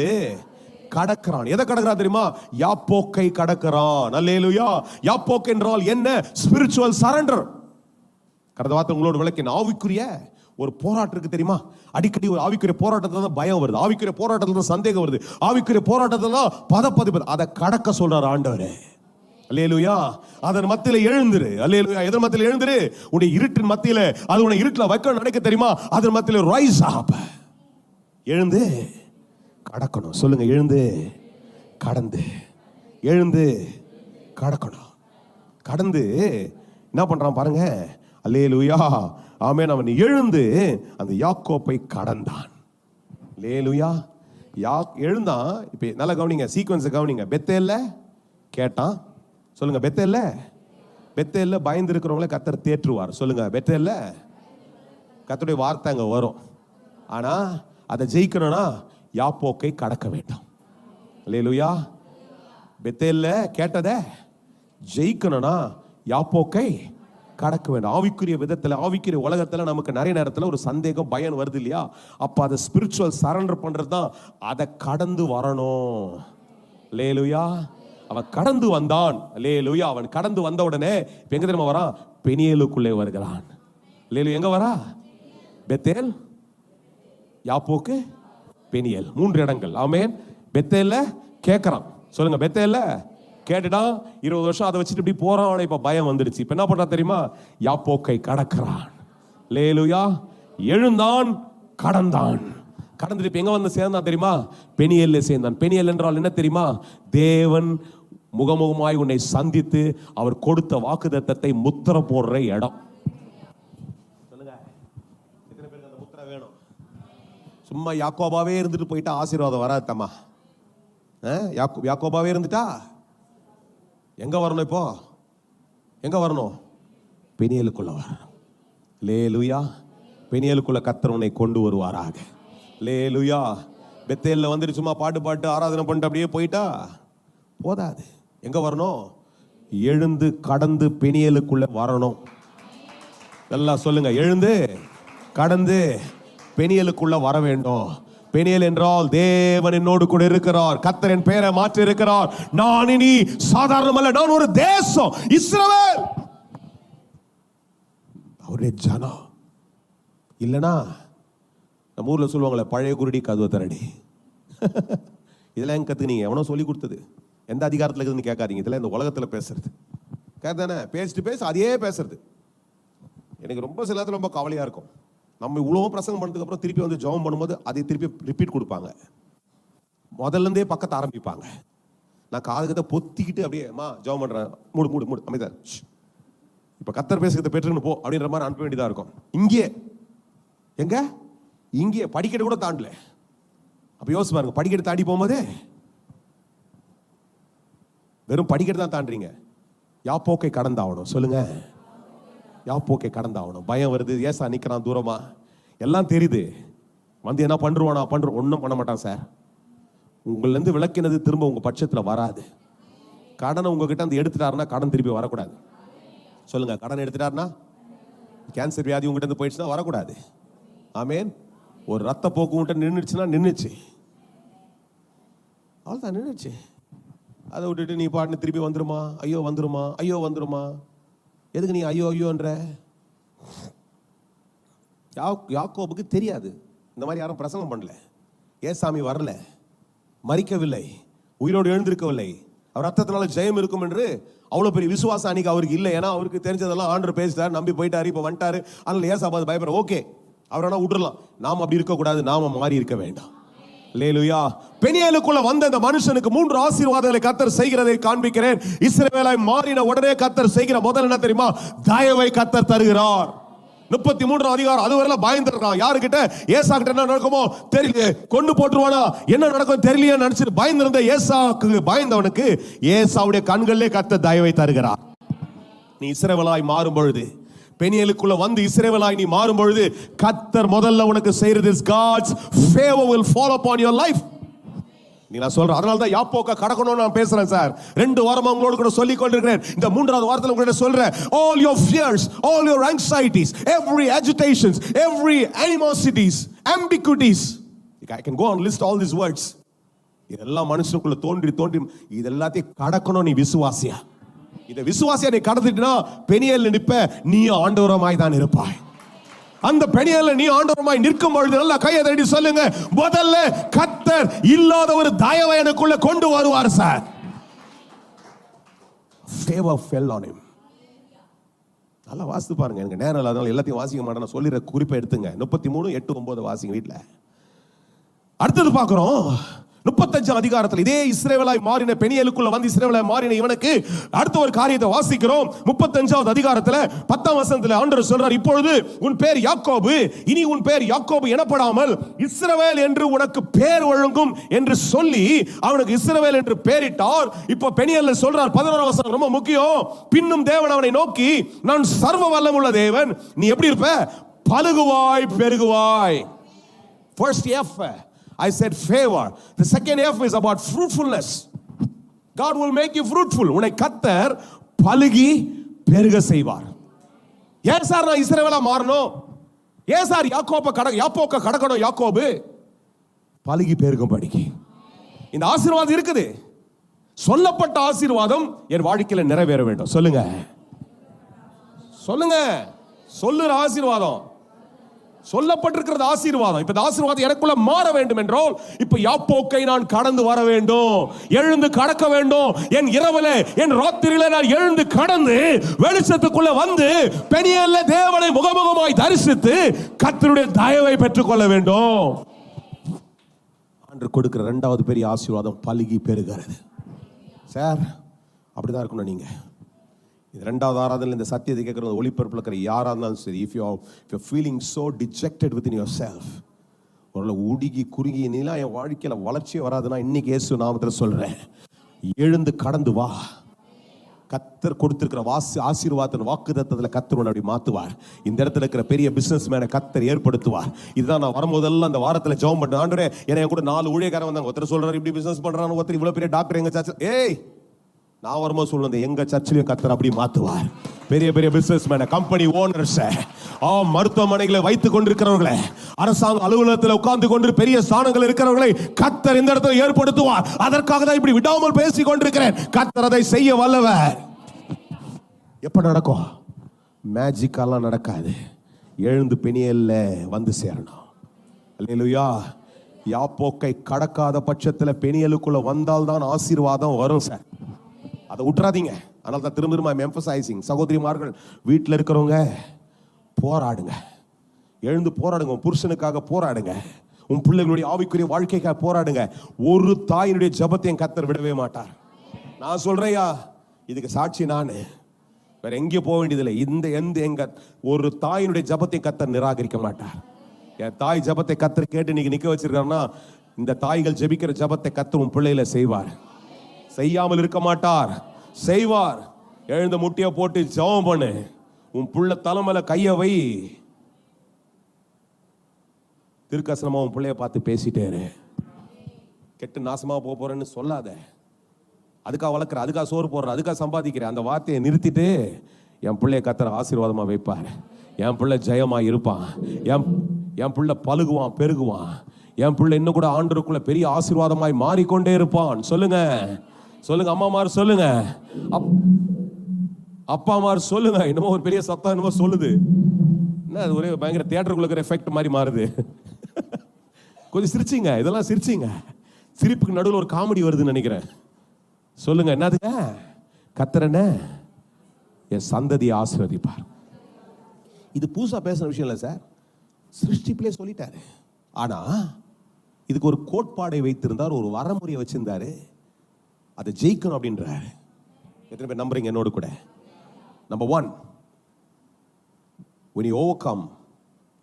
கடக்கிறான். எதை கடக்கிறான் தெரியுமா, யாப்போக்கை கடக்கிறான். அல்லேலூயா. யாப்போக் என்றால் என்ன, ஸ்பிரிச்சுவல் சரண்டர். கடந்த வார்த்தை உங்களோட விளக்கின ஆவிக்குரிய ஒரு போராட்டம் இருக்கு தெரியுமா, அடிக்கடி ஒரு ஆவிக்குரிய போராட்டத்துல தான் பயம் வருது, ஆவிக்குரிய போராட்டத்துல தான் சந்தேகம் வருது, ஆவிக்குரிய போராட்டத்துல தான் பதப்பதிப்பு, அதை கடக்க சொல்றார் ஆண்டவரே. அல்லேலூயா. அதன் மத்தியில எழுந்துரு. அல்லேலூயா. எதன் மத்தியில எழுந்துரு, உன்னுடைய இருட்டின் மத்தியில, அது உன்னை இருட்டுல வைக்க நினைக்க தெரியுமா, அதன் மத்தியில ரைஸ் அப், எழுந்து கடக்கணும். சொல்லுங்க, எழுந்து கடந்து, எழுந்து கடக்கணும். கடந்து என்ன பண்றான் பாருங்க. அல்லேலூயா. ஆமென். அவன் எழுந்து அந்த யாக்கோப்பை கடந்தான். அல்லேலூயா. எழுந்தான். இப்ப நல்லா கவனிங்க, சீக்வன்ஸ் கவனிங்க. பெத்தேல்ல கேட்டான். சொல்லுங்க, பெத்தேல்ல பயந்து இருக்கிறவங்கள கர்த்தர் தேற்றுவார். சொல்லுங்க, பெத்தேல்ல கர்த்தருடைய வார்த்தை அங்க வரும். ஆனா அதை ஜெயிக்கணும்னா யாப்போக்கை கடக்க வேண்டும். அல்லேலூயா. பெத்தேல்ல கேட்டதை ஜெயிக்கணும்னா யாப்போக்கை கடக்க வேண்டும். ஆவிக்குரிய விதத்துல, ஆவிக்குரிய உலகத்துல நமக்கு நிறைய நேரத்துல ஒரு சந்தேகம், பயம் வருது இல்லையா, அப்ப அதை ஸ்பிரிச்சுவல் சரண்டர் பண்றது தான், அதை கடந்து வரணும். அல்லேலூயா. அவன் கடந்து வந்தான். அல்லேலூயா. அவன் கடந்து வந்த உடனே எங்க தெரியுமா வரான், பெனியேலுக்குள்ளே வருகிறான். அல்லேலூயா. எங்க வரா, பெத்தேல், யாப்போக்கு, பெனியேல், 3 இடங்கள். ஆமென். பெத்தேல்ல கேட்கறான். சொல்லுங்க, பெத்தேல்ல கேட்டுட்டான், 20 வருஷம் அதை வச்சுட்டு இப்படி போறான். இப்ப பயம் வந்துடுச்சு. இப்ப என்ன பண்றான் தெரியுமா, யாப்போக்கை கடக்கிறான். அல்லேலூயா. எழுந்தான், கடந்தான். கடந்துட்டு இப்ப எங்க வந்து சேர்ந்தான் தெரியுமா, பெனியேல்ல சேர்ந்தான். பெனியேல் என்றால் என்ன தெரியுமா, தேவன் முகமுகமாய் உன்னை சந்தித்து அவர் கொடுத்த வாக்குத்தத்தத்தை முத்திர போடுற இடம். சொல்லுங்க, எத்தனை பேருக்கு அந்த முத்திரை வேணும்? சும்மா யாக்கோபாவே இருந்துட்டு போயிட்டா ஆசீர்வாதம் வராது தம்மா. யாக்கோபாவே இருந்துட்டா எங்க வரணும், இப்போ எங்க வரணும், பெனியேலுக்குள்ள வரணும். அல்லேலூயா. பெனியேலுக்குள்ள கர்த்தர் உன்னை கொண்டு வருவாராக. அல்லேலூயா. பெத்தேல்ல வந்துட்டு சும்மா பாட்டு ஆராதனை பண்ணிட்டு அப்படியே போயிட்டா போதாது. எங்க வரணும், எழுந்து கடந்து பெனியேலுக்குள்ள வரணும். எல்லாம் சொல்லுங்க, எழுந்து கடந்து பெனியேலுக்குள்ள வர வேண்டும். பெனியேல் என்றால் தேவன் என்னோடு கூட இருக்கிறார், கர்த்தர் என் பெயரை மாற்றி இருக்கிறார், நான் இனி சாதாரணமல்ல, நான் ஒரு தேசம், இஸ்ரவேல், அவருடைய ஜனம். இல்லனா நம்ம ஊர்ல சொல்லுவாங்களே, பழைய குருடி கதுவை தரடி. இதெல்லாம் எங்க கத்துனீங்க, எவனோ சொல்லி கொடுத்தது, எந்த அதிகாரத்தில் இருக்குதுன்னு கேட்காதீங்க. இதெல்லாம் இந்த உலகத்துல பேசுறது கேட்டானே, பேசிட்டு அதே பேசுறது. எனக்கு ரொம்ப சில நேரத்தில் ரொம்ப கவலையா இருக்கும். நம்ம இவ்வளோ பிரசங்கம் பண்ணதுக்கு அப்புறம் திருப்பி வந்து ஜெபம் பண்ணும்போது அதை திருப்பி ரிப்பீட் கொடுப்பாங்க, முதல்ல இருந்தே பக்கத்தை ஆரம்பிப்பாங்க. நான் காதுகத்தை பொத்திக்கிட்டு அப்படியே ஜெபம் பண்றேன், மூடு அமைதா, இப்ப கர்த்தர் பேசுகிறத பெற்றுன்னு போ அப்படின்ற மாதிரி அனுப்ப வேண்டியதா இருக்கும். இங்கே படிக்கட்டு கூட தாண்டல. அப்ப யோசிச்சு பாருங்க, படிக்கட்டு தாண்டி போகும்போது வெறும் படிக்கட்டு தான் தாண்டுறீங்க. யாப்போக்கை கடந்தாகணும். சொல்லுங்க, யாப்போக்கை கடந்தாகணும். பயம் வருது, ஏசா நிக்கிறான் தூரமா, எல்லாம் தெரியுது, வந்து என்ன பண்றானா ஒன்றும் பண்ண மாட்டான் சார். உங்கள்ல இருந்து விளக்கினது திரும்ப உங்க பட்சத்துல வராது. கடனை உங்ககிட்ட அந்த எடுத்துட்டாருன்னா கடன் திருப்பி வரக்கூடாது. சொல்லுங்க, கடன் எடுத்துட்டாருன்னா, கேன்சர் வியாதி உங்ககிட்ட இருந்து போயிடுச்சுன்னா வரக்கூடாது. ஆமேன். ஒரு ரத்த போக்கு உங்ககிட்ட நின்றுச்சுன்னா நின்றுச்சு, அவ்வளோதான், நின்றுச்சு. அதை விட்டுட்டு நீ பாட்டு திருப்பி வந்துருமா, ஐயோ வந்துருமா, எதுக்கு நீ ஐயோன்ற? யாக்கோபுக்கு தெரியாது, இந்த மாதிரி யாரும் பிரசங்கம் பண்ணல, ஏசாமி வரல, மரிக்கவில்லை, உயிரோடு எழுந்திருக்கவில்லை, அவர் ரத்தத்தினால ஜெயம் இருக்கும் என்று அவ்வளவு பெரிய விசுவாசம் அன்னைக்கு அவருக்கு இல்லை. ஏன்னா அவருக்கு தெரிஞ்சதெல்லாம் ஆண்டவர் பேசிட்டார், நம்பி போயிட்டாரு, இப்ப வந்துட்டாரு. அதனால ஏசாபாத் பயப்படுற ஓகே, அவர் வேணா விட்டுறலாம். நாம அப்படி இருக்கக்கூடாது, நாம மாறி இருக்க வேண்டாம். அல்லேலூயா. பெனியேலுக்குள்ள வந்த அந்த மனுஷனுக்கு 3 ஆசீர்வாதங்களை கர்த்தர் செய்கிறதை காண்பிக்கிறேன். இஸ்ரவேலாய் மாறின உடனே கர்த்தர் செய்கிற முதல் என்ன தெரியுமா? தயவை கர்த்தர் தருகிறார். 33 அதிகாரம் அதுவரை பயந்துருக்கான். யாருக்கிட்ட? ஏசா கிட்ட என்ன நடக்குமோ தெரியல, கொண்டு போட்டுருவானா, என்ன நடக்கும் தெரியலையே நினைச்சிட்டு பயந்திருந்த ஏசாவுக்கு பயந்தவனுக்கு ஏசாவுடைய கண்களிலே கர்த்தர் தயவை தருகிறார். நீ இஸ்ரவேலாய் மாறும் பொழுது, பெனியேலுக்குள்ள வந்து இஸ்ரவேலாய் நீ மாறும் பொழுது, கர்த்தர் முதல்ல உனக்கு செய்யறது God's favor will fall upon your life. நீ நான் சொல்றேன், அதனால தான் யாப்போக்க கடக்கணும்னு நான் பேசுறேன் சார். 2 வாரமா உங்களோட கூட சொல்லிக் கொண்டிருக்கிறேன். இந்த 3வது வாரத்துல உங்ககிட்ட சொல்றேன், all your fears, all your anxieties, every agitations, every animosities, ambiguities, I can go on list all these words. இதெல்லாம் மனுஷனுக்குள்ள தோன்றி இது எல்லாத்தையும் கடக்கணும். நீ விசுவாசியா, இந்த விசுவாசியா நீ கடந்துட்டா பெனியேல் நிற்ப, நீ ஆண்டவரமாய் தான் இருப்பாய். அந்த பெனியேல்ல நீ ஆண்டவரமாய் நிற்கும் பொழுது நல்லா கையை தட்டி சொல்லுங்க, முதல்ல கர்த்தர் இல்லாத ஒரு தயவை எனக்குள்ள கொண்டு வருவார் sir. Favor fell on him. நல்லா வாசித்து பாருங்க. எனக்கு நேரம் இல்லாதனால எல்லாத்தையும் வாசிக்க மாட்டேன், நான் சொல்லிடுற குறிப்பை எடுத்துங்க. 33, 8, 9 வாசிங்க வீட்டுல. அடுத்தது பார்க்கிறோம் 35 அதிகாரத்தில் இதே இஸ்ரவேலாய் மாறின பெனியேலுக்குள்ள வந்து இஸ்ரவேலாய் மாறின இவனுக்கு அடுத்த ஒரு காரியத்தை வாசிக்கிறோம். 35வது அதிகாரத்தில் 10ஆம் வசனத்தில் ஆண்டவர் சொல்றார், இப்பொழுது உன் பேர் யாக்கோபு, இனி உன் பேர் யாக்கோபு எனப்படாமல் இஸ்ரவேல் என்று உனக்கு பேர் வழங்கும் என்று சொல்லி அவனுக்கு இஸ்ரவேல் என்று பெயரிட்டார். இப்போ பெனியேல் சொல்றார் 11ஆம் வசனம் ரொம்ப முக்கியம். பின்னும் தேவன் அவனை நோக்கி, நான் சர்வ வல்லமுள்ள தேவன், நீ எப்படி இருப்ப? பலுகுவாய் பெருகுவாய். First F I said favor. The second F is about fruitfulness. God will make you fruitful. உன்னை கர்த்தர் பலுகி பெருக செய்வார். ஏன் சார் நான் இஸ்ரவேலா மாறணும்? ஏன் சார் யாப்போக்க கடக்கணும்? யாக்கோபு பலுகி பெருகும் படிக்கு இந்த ஆசீர்வாதம் இருக்குது. சொல்லப்பட்ட ஆசீர்வாதம் என் வாழ்க்கையில நிறைவேற வேண்டும். சொல்லுங்க, சொல்லுங்க, சொல்லுற ஆசீர்வாதம் சொல்லப்பட்டிருக்கிறது ஆசீர்வாதம். இப்ப இந்த ஆசீர்வாதம் எனக்குள்ள மாற வேண்டும் என்றால், இப்ப யாப்போக்கை நான் கடந்து வர வேண்டும், எழுந்து கடக்க வேண்டும். என் இரவுல என் ராத்திரியில நான் எழுந்து கடந்து வெளிச்சத்துக்குள்ள வந்து பெனியேல்ல தேவனை முகமுகமாய் தரிசித்து கர்த்தருடைய தயவை பெற்றுக்கொள்ள வேண்டும். ஆண்டவர் கொடுக்கிற 2வது பெரிய ஆசீர்வாதம் பலுகி பெருகிறது. சார் அப்படிதான் இருக்கணும். நீங்க இது 2வது ஆராதனையில் இந்த சத்தியத்தை கேட்குற ஒளிபரப்பில் இருக்கிற யாராக இருந்தாலும் சரி, if you're feeling so dejected within yourself, ஒரு உடுகி குறுகி நீலாம் என் வாழ்க்கையில் வளர்ச்சியே வராதுன்னா இன்னைக்கு இயேசு நாமத்தில் சொல்றேன், எழுந்து கடந்து வா. கர்த்தர் கொடுத்திருக்கிற ஆசீர்வாதத்தின் வாக்குத்தத்தத்தில் கர்த்தர் உன்னை அப்படி மாத்துவார். இந்த இடத்துல இருக்கிற பெரிய பிசினஸ் மேனை கர்த்தர் ஏற்படுத்துவார். இதுதான் நான் வரும்போதெல்லாம் அந்த வாரத்தில் ஜெபம் பண்ணேன். ஆண்டவரே, என்னை கூட 4 ஊழியக்காரன் வந்தாங்க. ஒருத்தர் சொல்றாரு இப்படி பிசினஸ் பண்றான்னு, ஒருத்தர் இவ்வளவு பெரிய டாக்டர் எங்க சர்ச்சில். ஏய், நான் வரும்போது சொல்லுங்க, எங்க சர்ச்சிலையும் கர்த்தர் அப்படி மாத்துவார். பெரிய பெரிய பிசினஸ் மேன, கம்பெனி ஓனர்ஸ், மருத்துவமனைகளை வைத்துக் கொண்டிருக்கிறவர்களை, அரசாங்க அலுவலகத்தில் உட்கார்ந்து கொண்டு பெரிய ஸ்தானங்கள் இருக்கிறவர்களை கர்த்தர் இந்த இடத்துல ஏற்படுத்துவார். அதற்காக தான் இப்படி விடாமல் பேசிக் கொண்டிருக்கிறேன். கர்த்தர் அதை செய்ய வல்லவர். எப்ப நடக்கும்? மேஜிக்கெல்லாம் நடக்காது. எழுந்து பெனியேல்ல வந்து சேரணும். அல்லேலூயா. யாப்போக்கை கடக்காத பட்சத்தில் பெனியேலுக்குள்ள வந்தால்தான் ஆசீர்வாதம் வரும் சார். அதை விட்டுறாதீங்க. அதனால தான் திரும்ப எம்பசைசிங். சகோதரிமார்கள், வீட்டில் இருக்கிறவங்க போராடுங்க, எழுந்து போராடுங்க. உன் புருஷனுக்காக போராடுங்க, உன் பிள்ளைகளுடைய ஆவிக்குரிய வாழ்க்கைக்காக போராடுங்க. ஒரு தாயினுடைய ஜெபத்தையும் கர்த்தர் விடவே மாட்டார். நான் சொல்றேயா, இதுக்கு சாட்சி நான். வேற எங்கேயும் போக வேண்டியதில்லை. எங்க ஒரு தாயினுடைய ஜெபத்தையும் கர்த்தர் நிராகரிக்க மாட்டார். என் தாய் ஜெபத்தை கர்த்தர் கேட்டு நீங்க நிக்க வச்சிருக்காருன்னா, இந்த தாய்கள் ஜெபிக்கிற ஜெபத்தை கர்த்தர் உன் பிள்ளையில செய்வார். செய்யாமல் இருக்க மாட்டார், செய்வார். எழுந்த முட்டிய போட்டு ஜெபம் பண்ணு. உன் புள்ள தலைமையில கைய வை. திருக்கசனமா உன் பிள்ளைய பார்த்து பேசிட்டே இரு. கெட்டு நாசமா போறேன்னு சொல்லாத. அதுக்காக வளர்க்குற, அதுக்காக சோறு போடுற, அதுக்காக சம்பாதிக்கிற அந்த வார்த்தையை நிறுத்திட்டு என் பிள்ளைய கர்த்தர் ஆசீர்வாதமா வைப்பார். என் பிள்ளை ஜெயமா இருப்பான். என் பிள்ளை பலுகுவான், பெருகுவான். என் பிள்ளை இன்னும் கூட ஆண்டவருக்குள்ள பெரிய ஆசீர்வாதமாய் மாறிக்கொண்டே இருப்பான். சொல்லுங்க, சொல்லுங்க அம்மாமார், சொல்லுங்க அப்பாமார், சொல்லுங்க. என்னமோ ஒரு பெரிய சத்தம் என்னமோ சொல்லுது. என்ன அது ஒரே பயங்கர தியேட்டருக்குள்ள இருக்கிற எஃபெக்ட் மாதிரி மாறுது. கொஞ்சம் சிரிச்சிங்க, இதெல்லாம் சிரிச்சிங்க. சிரிப்புக்கு நடுவில் ஒரு காமெடி வருதுன்னு நினைக்கிறேன். சொல்லுங்க, என்னதுங்க? கர்த்தர் என்ன? என் சந்ததியை ஆசீர்வதிப்பார். இது புதுசா பேசுற விஷயம் இல்லை சார், சிருஷ்டிப்பிலே சொல்லிட்டாரு. ஆனா இதுக்கு ஒரு கோட்பாடை வைத்திருந்தார், ஒரு வரமுறையை வச்சிருந்தாரு. அதை ஜெயிக்கணும் அப்படின்றாரு. எத்தனை பேர் நம்புறீங்க என்னோடு கூட? நம்பர் 1, when you overcome,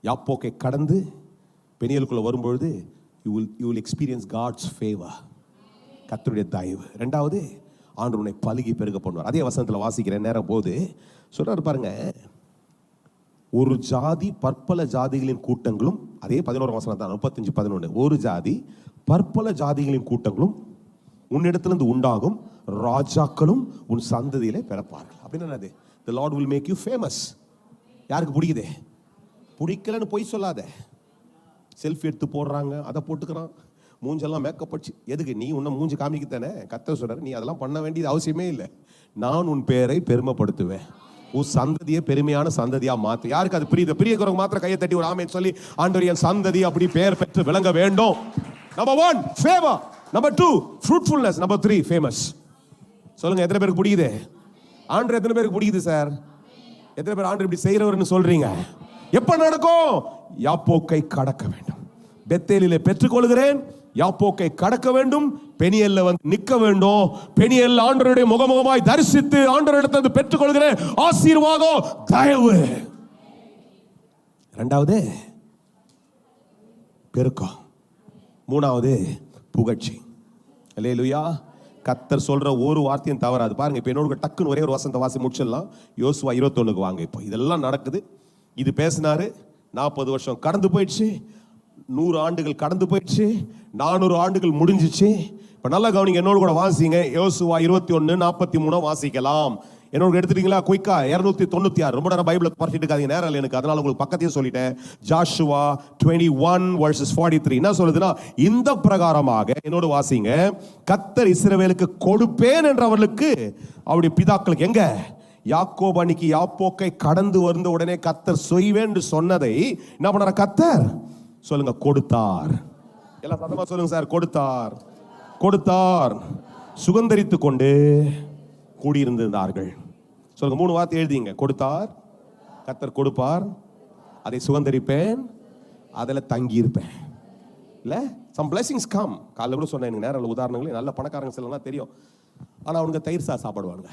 யாப்போக்கை கடந்து பெனியலுக்குள்ள வரும்பொழுது you will experience God's favor, கர்த்தருடைய தயவு. ரெண்டாவது, ஆண்டவர் உன்னை பலுகி பெருக பண்ணுவார். அதே வசனத்தில் வாசிக்கிறேன், நேரம் போது சொல்றாரு பாருங்க, ஒரு ஜாதி பற்பல ஜாதிகளின் கூட்டங்களும், அதே 11 வசனம் தான், 35:11. ஒரு ஜாதி பற்பல ஜாதிகளின் கூட்டங்களும் உன்னிடத்திலிருந்து உண்டாகும், ராஜாக்களும் உன் சந்ததியிலே பிறப்பார்கள். அப்படின்னு என்னது? The Lord will make you famous. யாருக்கு பிடிக்குதே? பிடிக்கலன்னு போய் சொல்லாத. செல்ஃபி எடுத்து போடுறாங்க, அதை போட்டுக்கிறான், மூஞ்செல்லாம் மேக்கப் வச்சு. எதுக்கு? நீ உன்னை மூஞ்சி காமிக்கத்தானே. கர்த்தர் சொல்றாரு, நீ அதெல்லாம் பண்ண வேண்டியது அவசியமே இல்லை. நான் உன் பேரை பெருமைப்படுத்துவேன், உன் சந்ததியை பெருமையான சந்ததியா மாத்து. யாருக்கு அது புரியுது? பிரியக்கிறவங்க மாத்திரம் கையை தட்டி ஒரு ஆமென் சொல்லி, ஆண்டவர் என் சந்ததி அப்படி பெயர் பெற்று விளங்க வேண்டும். Number 1 favour, number 2 fruitfulness, number 3 famous. சொல்லுங்க, எத்தனை பேருக்கு பிடிக்குது? ஆண்டவர் எத்தனை பேருக்கு பிடிக்குது சார்? எத்தனை பேர் ஆண்டவர் இப்படி செய்யறவர்னு சொல்றீங்க? எப்ப நடக்கும்? யாப்போக்கை கடக்க வேண்டும். பெத்தேலிலே பெற்றுக்கொள்கிறேன், யாப்போக்கை கடக்க வேண்டும், பெனியல்ல வந்து நிக்க வேண்டும். பெனியல்ல ஆண்டவருடைய முகமுகமாய் தரிசித்து ஆண்டவரிடத்திலிருந்து பெற்றுக்கொள்கிறேன் ஆசீர்வாதம், தயவு. இரண்டாவது பெருக்கம், மூணாவது புகழ்ச்சி. அல்லேலூயா. கர்த்தர் சொல்ற ஒரு வார்த்தையும் தவறாது. பாருங்க, இப்ப என்னோட டக்குன்னு ஒரே ஒரு வசனத்தை வாசி முடிச்சிடலாம். யோசுவா 21 வாங்க. இப்போ இதெல்லாம் நடக்குது. இது பேசினாரு, 40 வருஷம் கடந்து போயிடுச்சு, 100 ஆண்டுகள் கடந்து போயிடுச்சு, 400 ஆண்டுகள் முடிஞ்சிச்சு. இப்ப நல்லா கவனிங்க, என்னோடு கூட வாசிங்க. யோசுவா 21:43 வாசிக்கலாம். என்னோட எடுத்துட்டீங்களா? குயிக்கா 296. ரொம்ப நேரம் பைபிளை படிச்சிட்டு இருக்காதீங்க, நேரம் எனக்கு, அதனால உங்களுக்கு பக்கத்தையும் சொல்லிட்டேன். ஜாஷுவா 21:43 என்ன சொல்லுதுன்னா, இந்த பிரகாரமாக என்னோட வாசிங்க, கர்த்தர் இஸ்ரவேலுக்கு கொடுப்பேன் என்றவர்களுக்கு அவருடைய பிதாக்களுக்கு, எங்க? யாக்கோபு அன்னைக்கு யாப்போக்கை கடந்து வந்த உடனே கர்த்தர் செய்வேன் என்று சொன்னதை என்ன பண்ணார கர்த்தர்? சொல்லுங்க, கொடுத்தார். எல்லாம் சத்தமா சொல்லுங்க சார். கொடுத்தார், கொடுத்தார். சுகந்தரித்து கொண்டு கூடியிருந்தார்கள். சொல்லுங்க, 3 வார்த்தை எழுதிங்க. கொடுத்தார், கர்த்தர் கொடுப்பார், அதை சுகந்தரிப்பேன், அதில் தங்கி இருப்பேன். இல்ல, some blessings come. காலைல கூட சொன்னேன், எனக்கு நேரம் உதாரணங்களே. நல்ல பணக்காரங்க சிலலாம் தெரியும், ஆனா அவனுங்க தயிர் சாப்பிடுவானுங்க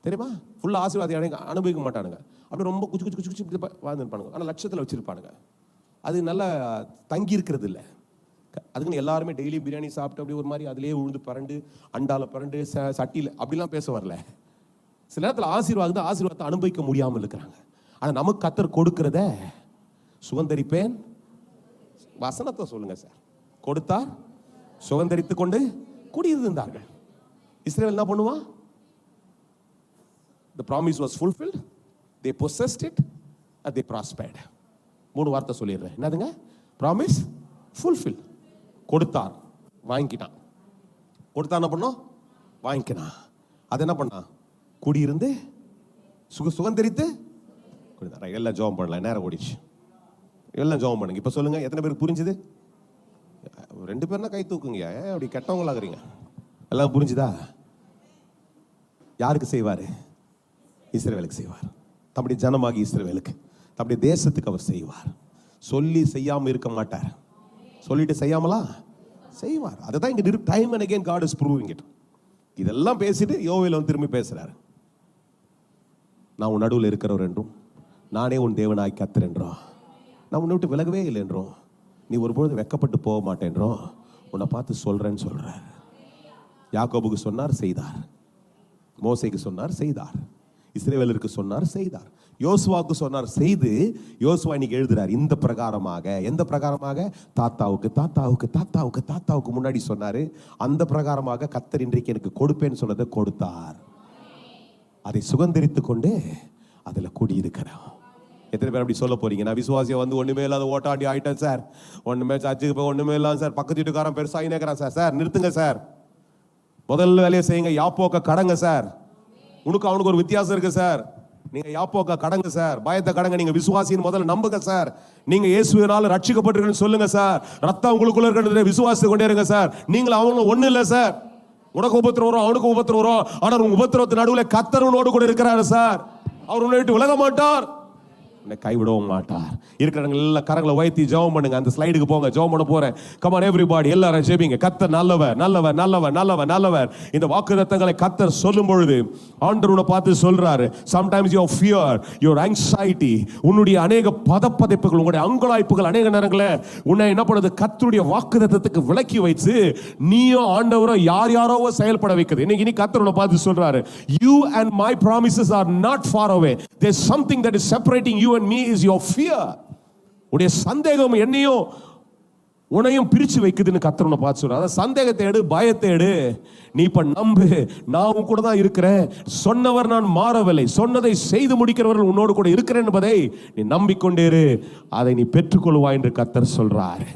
தெரியுமா? ஃபுல்லா ஆசீர்வாதம் அனுபவிக்க மாட்டானுங்க. அப்படி ரொம்ப குச்சி குச்சி குச்சி குச்சி வாழ்ந்துருப்பானுங்க. ஆனால் லட்சத்தில் வச்சிருப்பானுங்க. அது நல்லா தங்கி இருக்கிறது இல்லை. அதுக்குன்னு எல்லாருமே டெய்லி பிரியாணி சாப்பிட்டு அப்படி ஒரு மாதிரி அதிலே உழுந்து பரண்டு, அண்டால பரண்டு, சட்டியில் அப்படிலாம் பேச வரல. சில நேரத்தில் ஆசீர்வாதத்தை அனுபவிக்க முடியாமல் இருக்கிறாங்க. ஆனால் நமக்கு கர்த்தர் கொடுக்கிறத சுகந்தரிப்பேன். வசனத்தை சொல்லுங்க சார். கொடுத்தார், சுகந்தரித்து கொண்டு கூடியிருந்தார்கள். இஸ்ரவேல் என்ன பண்ணுவான்? The promise was fulfilled, they possessed it, and they prospered. 3 வார்த்தை சொல்லிடுறேன். என்னதுங்க? Promise fulfil. கொடுத்தார், வாங்கிக்கிட்டான். கொடுத்தா என்ன பண்ணோம்? வாங்கிக்கினான். அது என்ன பண்ணா? குடியிருந்து சுகந்தரித்து கொடுத்தார். எல்லாம் ஜெபம் பண்ணலாம், நேரம் ஓடிச்சு. எல்லாம் ஜெபம் பண்ணுங்க. இப்போ சொல்லுங்க, எத்தனை பேருக்கு புரிஞ்சுது? 2 பேர்னா கை தூக்குங்க. அப்படி கெட்டவங்களாகிறீங்க. எல்லாம் புரிஞ்சுதா? யாருக்கு செய்வாரு? இஸ்ரவேலுக்கு செய்வார். தம்முடைய ஜனமாகி இஸ்ரவேலுக்கு, தம்முடைய தேசத்துக்கு அவர் செய்வார். சொல்லி செய்யாம இருக்க மாட்டார். சொல்லிட்டு செய்யாமலா செய்வார். அதுதான் இங்க time and again God is proving it. இதெல்லாம் பேசிட்டு யோவேல் வந்து திரும்பி பேசுறாரு. நான் உன் நடுவில் இருக்கிறவர் என்றும், நானே உன் தேவனாய் கர்த்தர் என்றும், நான் உன்னை விட்டு விலகவே இல்லை என்றும், நீ ஒருபொழுது வெக்கப்பட்டு போக மாட்டேன்றோம், உன்னை பார்த்து சொல்றேன்னு சொல்றார். யாக்கோபுக்கு சொன்னார், செய்தார். மோசேக்கு சொன்னார், செய்தார். இஸ்ரவேலருக்கு சொன்னார், செய்தார். யோசுவாவுக்கு சொன்னார், செய்து யோசுவா இன்னைக்கு எழுதுறார். இந்த பிரகாரமாக, எந்த பிரகாரமாக? தாத்தாவுக்கு தாத்தாவுக்கு தாத்தாவுக்கு தாத்தாவுக்கு முன்னாடி சொன்னாரு. அந்த பிரகாரமாக கர்த்தர் இன்றைக்கு எனக்கு கொடுப்பேன்னு சொன்னதை கொடுத்தார். அதை சுகந்தரித்து கொண்டு அதுல கூடியிருக்கிறோம். எத்தனை பேர் அப்படி சொல்ல போறீங்க? நான் விசுவாசியா வந்து ஒண்ணுமே இல்லாத ஓட்டாண்டி ஆயிட்டேன் சார், ஒண்ணுமே சர்ச்சுக்கு போய் ஒண்ணுமே இல்லாம சார், பக்கத்து வீட்டுக்காரன் பெருசாகி நேக்கிறான் சார். சார் நிறுத்துங்க சார், முதல்ல வேலையை செய்யுங்க. யாப்போக்க கடங்க சார். உனக்கு அவனுக்கு ஒரு வித்தியாசம் இருக்கு சார். நீங்க யாப்போக்க கடங்க சார், பயத்தை கடங்க. நீங்க விசுவாசியின் முதல்ல நம்புங்க சார். நீங்க இயேசுவினால ரட்சிக்கப்பட்டிருக்கீங்கன்னு சொல்லுங்க சார். ரத்தம் உங்களுக்குள்ள இருக்கிறது விசுவாசித்து கொண்டே இருங்க சார். நீங்களும் அவங்களும் ஒண்ணு இல்லை சார். உனக்கு உபத்திரம் வரும், அவனுக்கு உபத்திரம் வரும். ஆனால் உங்க உபத்திரத்து நடுவில் கர்த்தர் உன்னோடு கூட இருக்கிறாரு சார். அவர் உன்னை விட்டு விலக மாட்டார், உன்னை கைவிடவும் மாட்டார். இருக்கிறவங்க எல்லாம் கரங்களை உயர்த்தி ஜெபம் பண்ணுங்க. அந்த ஸ்லைடுக்கு போங்க, ஜெபம் பண்ண போறேன். கம் ஆன் எவரிபாடி, எல்லாரும் ஜெபிங்க. கர்த்தர் நல்லவர், நல்லவர், நல்லவர், நல்லவர், நல்லவர். இந்த வாக்குத்தத்தங்களை கர்த்தர் சொல்லும் பொழுது ஆண்டவர் உன்னை பார்த்து சொல்றாரு, sometimes your fear, your anxiety, உன்னுடைய அநேக பதப்பதைப்புகள், உங்களுடைய அங்கலாய்ப்புகள் அநேக நேரங்களில் உன்னை என்ன பண்ணுது, கர்த்தருடைய வாக்குத்தத்தத்துக்கு விலக்கி வைத்து நீயும் ஆண்டவரும் யார் யாரோ செயல்பட வைக்குது. இன்னைக்கு கர்த்தர் உன்னை பார்த்து சொல்றாரு, you and my promises are not far away. There's something that is separating you and me is your fear. உடைய சந்தேகம் என்னையும் உன்னையும் பிரிச்சு வைக்குதுன்னு கர்த்தர் உன்னை பார்த்து சொல்றாரு. அதான் சந்தேகத்தை எடு, பயத்தை எடு, நீ இப்ப நம்பு, நான் உன் கூட தான் இருக்கிறேன். சொன்னவர் நான் மாறவில்லை, சொன்னதை செய்து முடிக்கிறவர்கள் உன்னோடு கூட இருக்கிறேன் என்பதை நீ நம்பிக்கொண்டேரு, அதை நீ பெற்றுக்கொள்வாய் என்று கர்த்தர் சொல்றார்.